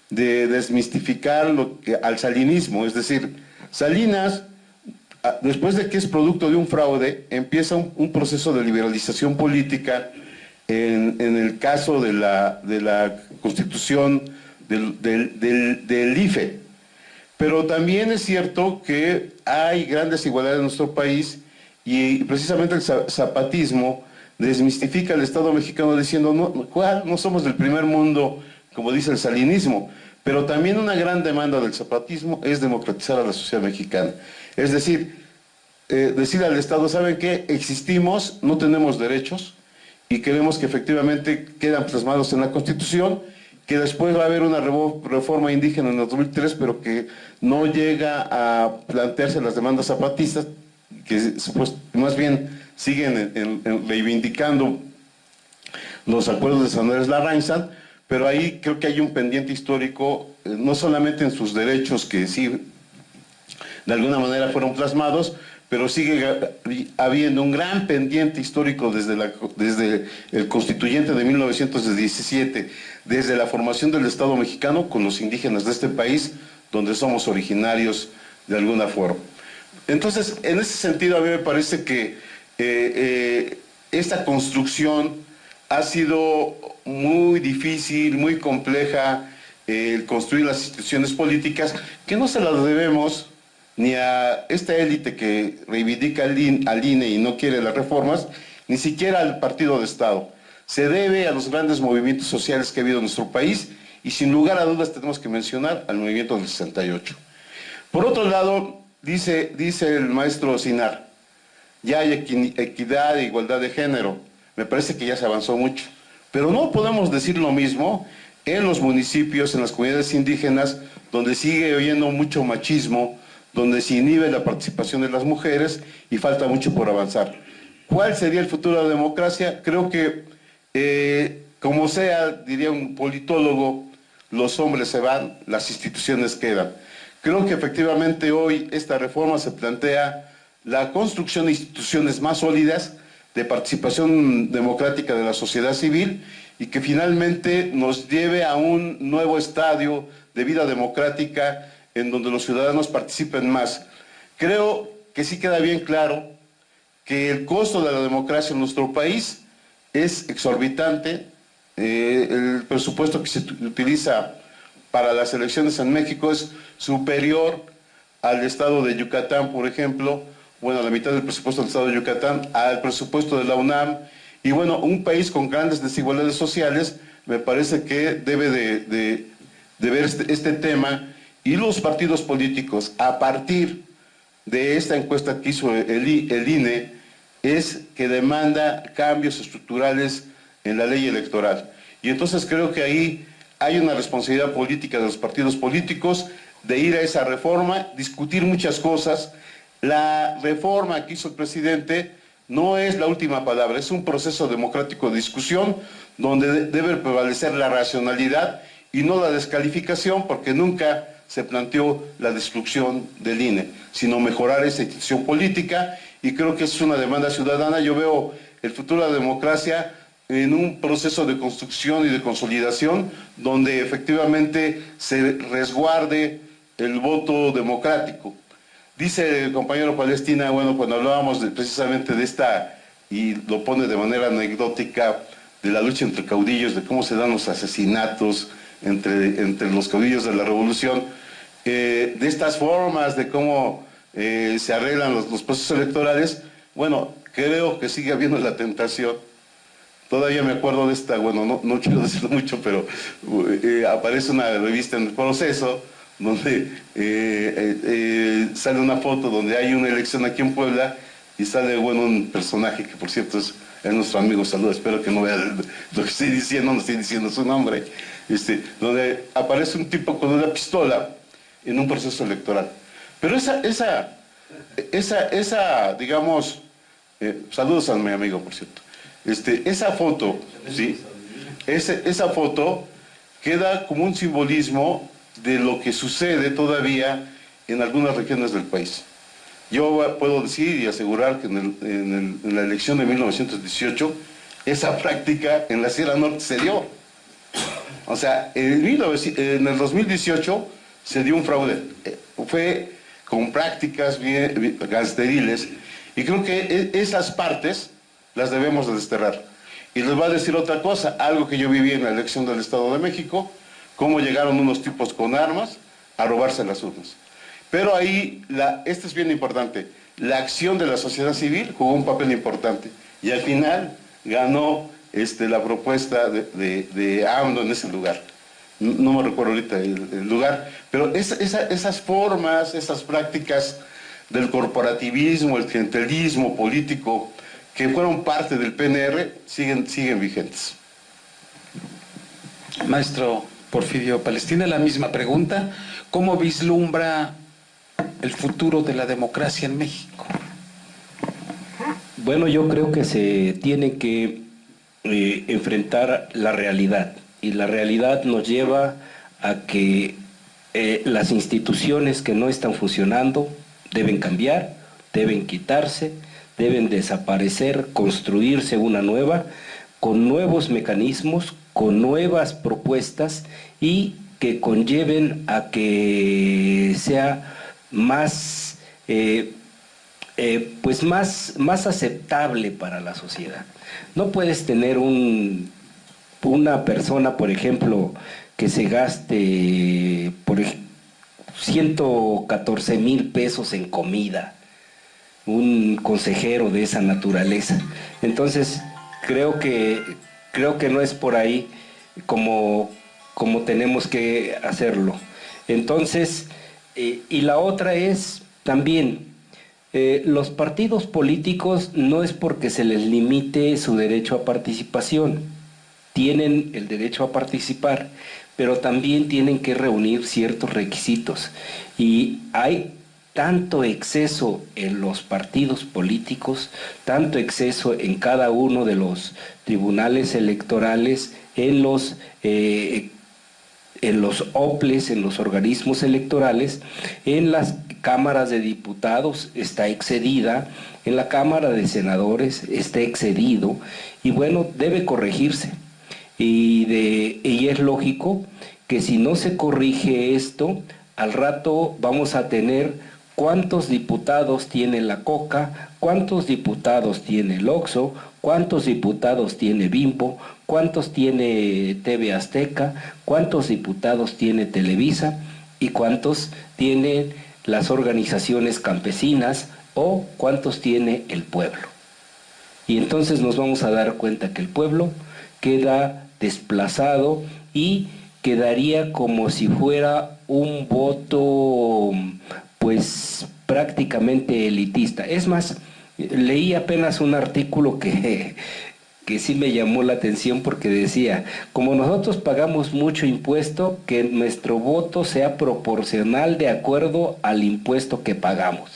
de desmistificar al salinismo. Es decir, Salinas, después de que es producto de un fraude, empieza un proceso de liberalización política en el caso de la constitución del IFE. Pero también es cierto que hay gran desigualdad en nuestro país, y precisamente el zapatismo desmistifica al Estado mexicano diciendo, no somos del primer mundo, como dice el salinismo. Pero también una gran demanda del zapatismo es democratizar a la sociedad mexicana. Es decir, decir al Estado, ¿saben qué? Existimos, no tenemos derechos, y queremos que efectivamente quedan plasmados en la Constitución, que después va a haber una reforma indígena en el 2003, pero que no llega a plantearse las demandas zapatistas, que pues, más bien siguen reivindicando los acuerdos de San Andrés Larrainzan. Pero ahí creo que hay un pendiente histórico, no solamente en sus derechos, que sí de alguna manera fueron plasmados, pero sigue habiendo un gran pendiente histórico desde el constituyente de 1917, desde la formación del Estado mexicano con los indígenas de este país, donde somos originarios de alguna forma. Entonces, en ese sentido, a mí me parece que esta construcción ha sido muy difícil, muy compleja, el construir las instituciones políticas, que no se las debemos ni a esta élite que reivindica al INE y no quiere las reformas, ni siquiera al partido de Estado. Se debe a los grandes movimientos sociales que ha habido en nuestro país y sin lugar a dudas tenemos que mencionar al movimiento del 68. Por otro lado, dice el maestro Sinar, ya hay equidad e igualdad de género. Me parece que ya se avanzó mucho. Pero no podemos decir lo mismo en los municipios, en las comunidades indígenas, donde sigue habiendo mucho machismo, donde se inhibe la participación de las mujeres y falta mucho por avanzar. ¿Cuál sería el futuro de la democracia? Creo que, como sea, diría un politólogo, los hombres se van, las instituciones quedan. Creo que efectivamente hoy esta reforma se plantea la construcción de instituciones más sólidas, de participación democrática de la sociedad civil y que finalmente nos lleve a un nuevo estadio de vida democrática en donde los ciudadanos participen más. Creo que sí queda bien claro que el costo de la democracia en nuestro país es exorbitante. El presupuesto que se utiliza para las elecciones en México es superior al estado de Yucatán, por ejemplo, bueno, la mitad del presupuesto del estado de Yucatán, al presupuesto de la UNAM, y bueno, un país con grandes desigualdades sociales, me parece que debe de ver este tema, y los partidos políticos, a partir de esta encuesta que hizo el INE, es que demanda cambios estructurales en la ley electoral. Y entonces creo que ahí hay una responsabilidad política de los partidos políticos de ir a esa reforma, discutir muchas cosas. La reforma que hizo el presidente no es la última palabra, es un proceso democrático de discusión donde debe prevalecer la racionalidad y no la descalificación, porque nunca se planteó la destrucción del INE, sino mejorar esa institución política, y creo que es una demanda ciudadana. Yo veo el futuro de la democracia en un proceso de construcción y de consolidación donde efectivamente se resguarde el voto democrático. Dice el compañero Palestina, bueno, cuando hablábamos precisamente de esta, y lo pone de manera anecdótica, de la lucha entre caudillos, de cómo se dan los asesinatos entre los caudillos de la revolución, de estas formas, de cómo se arreglan los procesos electorales, bueno, creo que sigue habiendo la tentación. Todavía me acuerdo de esta, bueno, no quiero decirlo mucho, pero aparece una revista en El Proceso, donde sale una foto donde hay una elección aquí en Puebla y sale, bueno, un personaje que por cierto es nuestro amigo, saludos, espero que no vea lo que estoy diciendo, no estoy diciendo su nombre, donde aparece un tipo con una pistola en un proceso electoral. Pero esa digamos, saludos a mi amigo, por cierto, esa foto, ¿sí? Esa foto queda como un simbolismo de lo que sucede todavía en algunas regiones del país. Yo puedo decir y asegurar que en la elección de 1918, esa práctica en la Sierra Norte se dio. O sea, en el 2018 se dio un fraude. Fue con prácticas bien gangsteriles, y creo que esas partes las debemos de desterrar. Y les voy a decir otra cosa, algo que yo viví en la elección del Estado de México, cómo llegaron unos tipos con armas a robarse las urnas. Pero ahí, esto es bien importante, la acción de la sociedad civil jugó un papel importante, y al final ganó la propuesta de AMLO en ese lugar. No me recuerdo ahorita el lugar, pero esas formas, esas prácticas del corporativismo, el clientelismo político, que fueron parte del PNR, siguen vigentes.
Maestro Porfirio Palestina, la misma pregunta. ¿Cómo vislumbra el futuro de la democracia en México?
Bueno, yo creo que se tiene que enfrentar la realidad, y la realidad nos lleva a que las instituciones que no están funcionando Deben cambiar, deben quitarse, deben desaparecer, construirse una nueva, con nuevos mecanismos, con nuevas propuestas y que conlleven a que sea más, más aceptable para la sociedad. No puedes tener una persona, por ejemplo, que se gaste 114,000 pesos en comida, un consejero de esa naturaleza. Entonces, creo que no es por ahí como tenemos que hacerlo. Entonces, y la otra es también, los partidos políticos no es porque se les limite su derecho a participación, tienen el derecho a participar, pero también tienen que reunir ciertos requisitos. Y hay tanto exceso en los partidos políticos, tanto exceso en cada uno de los tribunales electorales, en los OPLES, en los organismos electorales, en las cámaras de diputados está excedida, en la Cámara de Senadores está excedido, y bueno, debe corregirse. Y es lógico que si no se corrige esto, al rato vamos a tener cuántos diputados tiene la Coca, cuántos diputados tiene el Oxxo, cuántos diputados tiene Bimbo, cuántos tiene TV Azteca, cuántos diputados tiene Televisa y cuántos tienen las organizaciones campesinas o cuántos tiene el pueblo. Y entonces nos vamos a dar cuenta que el pueblo queda desplazado y quedaría como si fuera un voto pues prácticamente elitista. Es más, leí apenas un artículo que sí me llamó la atención porque decía, como nosotros pagamos mucho impuesto, que nuestro voto sea proporcional de acuerdo al impuesto que pagamos.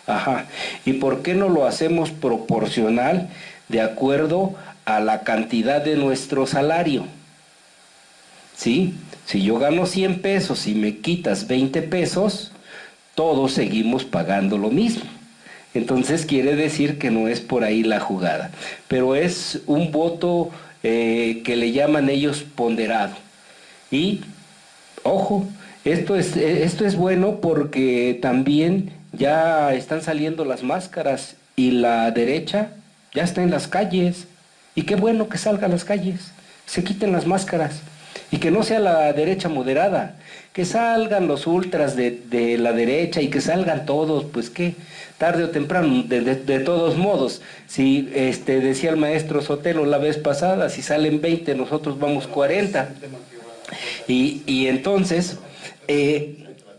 Ajá. ¿Y por qué no lo hacemos proporcional de acuerdo a la cantidad de nuestro salario? ¿Sí? Si yo gano 100 pesos y me quitas 20 pesos, todos seguimos pagando lo mismo. Entonces quiere decir que no es por ahí la jugada, pero es un voto que le llaman ellos ponderado. Y, ojo, esto es bueno porque también ya están saliendo las máscaras y la derecha ya está en las calles. Y qué bueno que salga a las calles, se quiten las máscaras. Y que no sea la derecha moderada, que salgan los ultras de la derecha y que salgan todos, pues qué, tarde o temprano, de todos modos. Si decía el maestro Sotelo la vez pasada, si salen 20, nosotros vamos 40. Y entonces,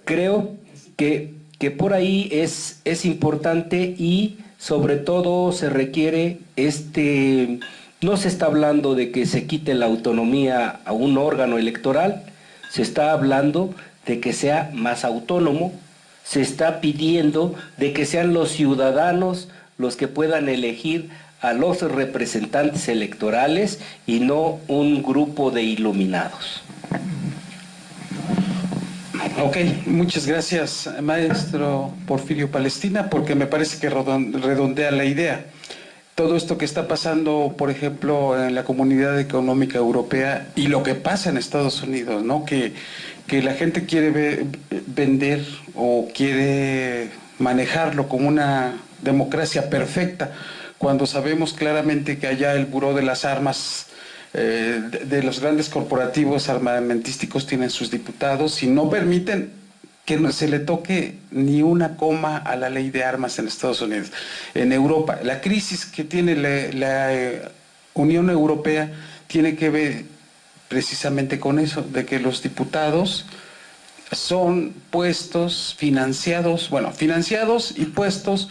creo que por ahí es importante y sobre todo se requiere no se está hablando de que se quite la autonomía a un órgano electoral, se está hablando de que sea más autónomo, se está pidiendo de que sean los ciudadanos los que puedan elegir a los representantes electorales y no un grupo de iluminados.
Ok, muchas gracias, maestro Porfirio Palestina, porque me parece que redondea la idea. Todo esto que está pasando, por ejemplo, en la Comunidad Económica Europea y lo que pasa en Estados Unidos, ¿no? Que la gente quiere vender o quiere manejarlo como una democracia perfecta, cuando sabemos claramente que allá el Buró de las Armas de los grandes corporativos armamentísticos tienen sus diputados y no permiten que no se le toque ni una coma a la ley de armas en Estados Unidos. En Europa, la crisis que tiene la Unión Europea tiene que ver precisamente con eso, de que los diputados son puestos, financiados y puestos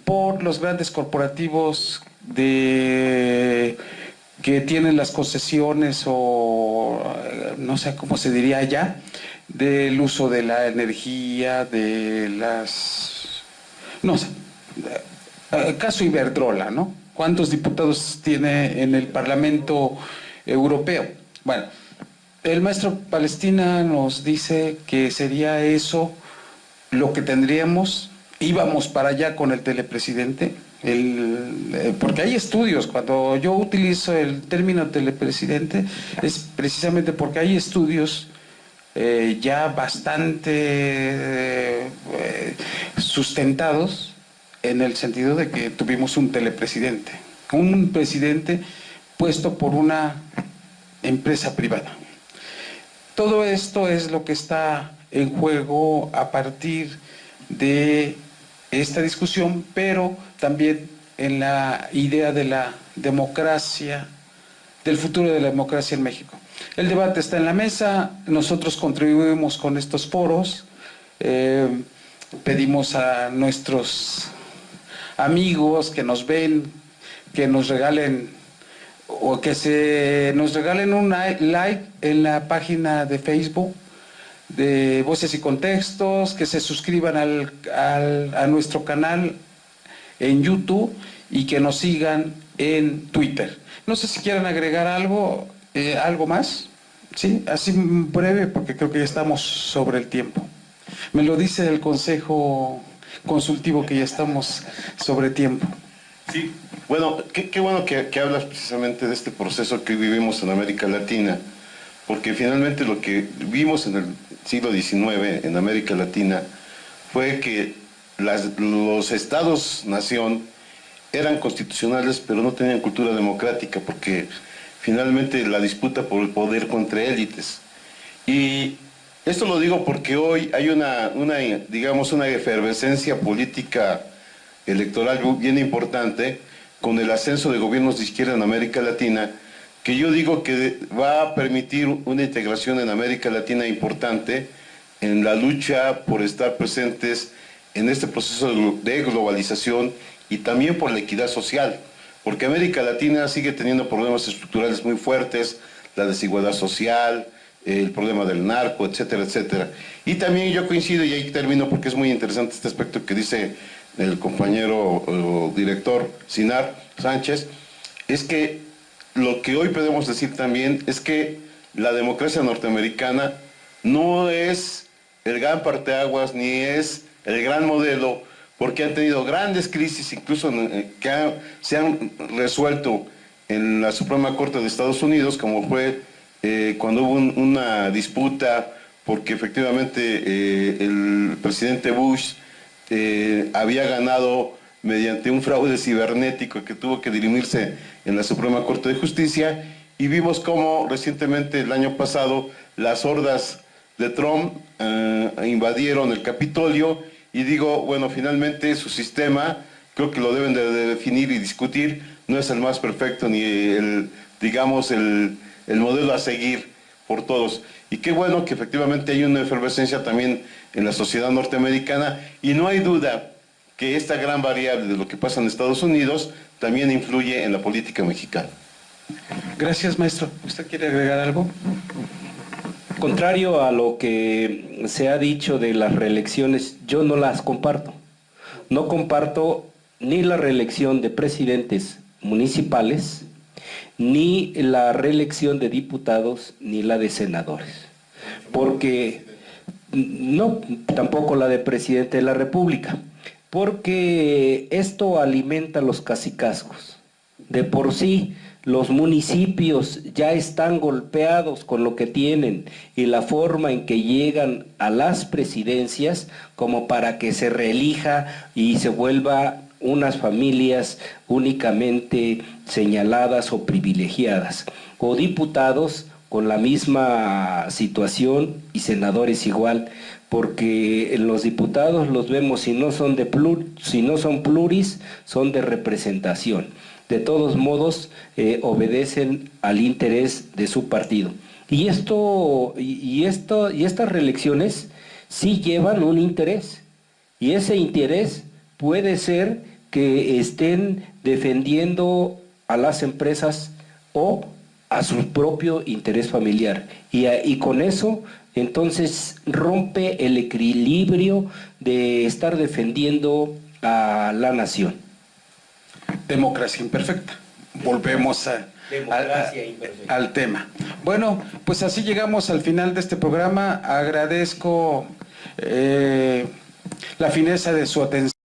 por los grandes corporativos que tienen las concesiones o no sé cómo se diría allá, del uso de la energía, no sé, caso Iberdrola, ¿no? ¿Cuántos diputados tiene en el Parlamento Europeo? Bueno, el maestro Palestina nos dice que sería eso lo que tendríamos, íbamos para allá con el telepresidente, porque hay estudios, cuando yo utilizo el término telepresidente, es precisamente porque hay estudios ya bastante sustentados en el sentido de que tuvimos un telepresidente, un presidente puesto por una empresa privada. Todo esto es lo que está en juego a partir de esta discusión, pero también en la idea de la democracia, del futuro de la democracia en México. El debate está en la mesa, nosotros contribuimos con estos foros, pedimos a nuestros amigos que nos ven, que nos regalen o que nos regalen un like en la página de Facebook de Voces y Contextos, que se suscriban a nuestro canal en YouTube y que nos sigan en Twitter. No sé si quieren agregar algo más, ¿sí? Así breve, porque creo que ya estamos sobre el tiempo. Me lo dice el Consejo Consultivo que ya estamos sobre tiempo.
Sí, bueno, qué bueno que hablas precisamente de este proceso que vivimos en América Latina, porque finalmente lo que vimos en el siglo XIX en América Latina fue que los estados-nación eran constitucionales, pero no tenían cultura democrática, porque finalmente la disputa por el poder fue entre élites. Y esto lo digo porque hoy hay digamos, una efervescencia política electoral bien importante con el ascenso de gobiernos de izquierda en América Latina, que yo digo que va a permitir una integración en América Latina importante en la lucha por estar presentes en este proceso de globalización y también por la equidad social, porque América Latina sigue teniendo problemas estructurales muy fuertes, la desigualdad social, el problema del narco, etcétera, etcétera. Y también yo coincido, y ahí termino porque es muy interesante este aspecto que dice el compañero director Sinar Sánchez, es que lo que hoy podemos decir también es que la democracia norteamericana no es el gran parteaguas ni es el gran modelo, porque han tenido grandes crisis, incluso que se han resuelto en la Suprema Corte de Estados Unidos, como fue cuando hubo una disputa porque efectivamente el presidente Bush había ganado mediante un fraude cibernético que tuvo que dirimirse en la Suprema Corte de Justicia, y vimos cómo recientemente el año pasado las hordas de Trump invadieron el Capitolio, y digo, bueno, finalmente su sistema, creo que lo deben de definir y discutir, no es el más perfecto ni digamos, el modelo a seguir por todos. Y qué bueno que efectivamente hay una efervescencia también en la sociedad norteamericana, y no hay duda que esta gran variable de lo que pasa en Estados Unidos también influye en la política mexicana.
Gracias, maestro. ¿Usted quiere agregar algo?
Contrario a lo que se ha dicho de las reelecciones, yo no las comparto. No comparto ni la reelección de presidentes municipales, ni la reelección de diputados, ni la de senadores. Porque no, tampoco la de presidente de la República, porque esto alimenta los cacicazgos. De por sí, los municipios ya están golpeados con lo que tienen y la forma en que llegan a las presidencias como para que se reelija y se vuelva unas familias únicamente señaladas o privilegiadas, o diputados con la misma situación y senadores igual, porque los diputados los vemos, si no son pluris, son de representación. De todos modos, obedecen al interés de su partido. Y estas reelecciones sí llevan un interés, y ese interés puede ser que estén defendiendo a las empresas o a su propio interés familiar. Y con eso, entonces, rompe el equilibrio de estar defendiendo a la nación.
Democracia imperfecta. Volvemos al tema. Bueno, pues así llegamos al final de este programa. Agradezco la fineza de su atención.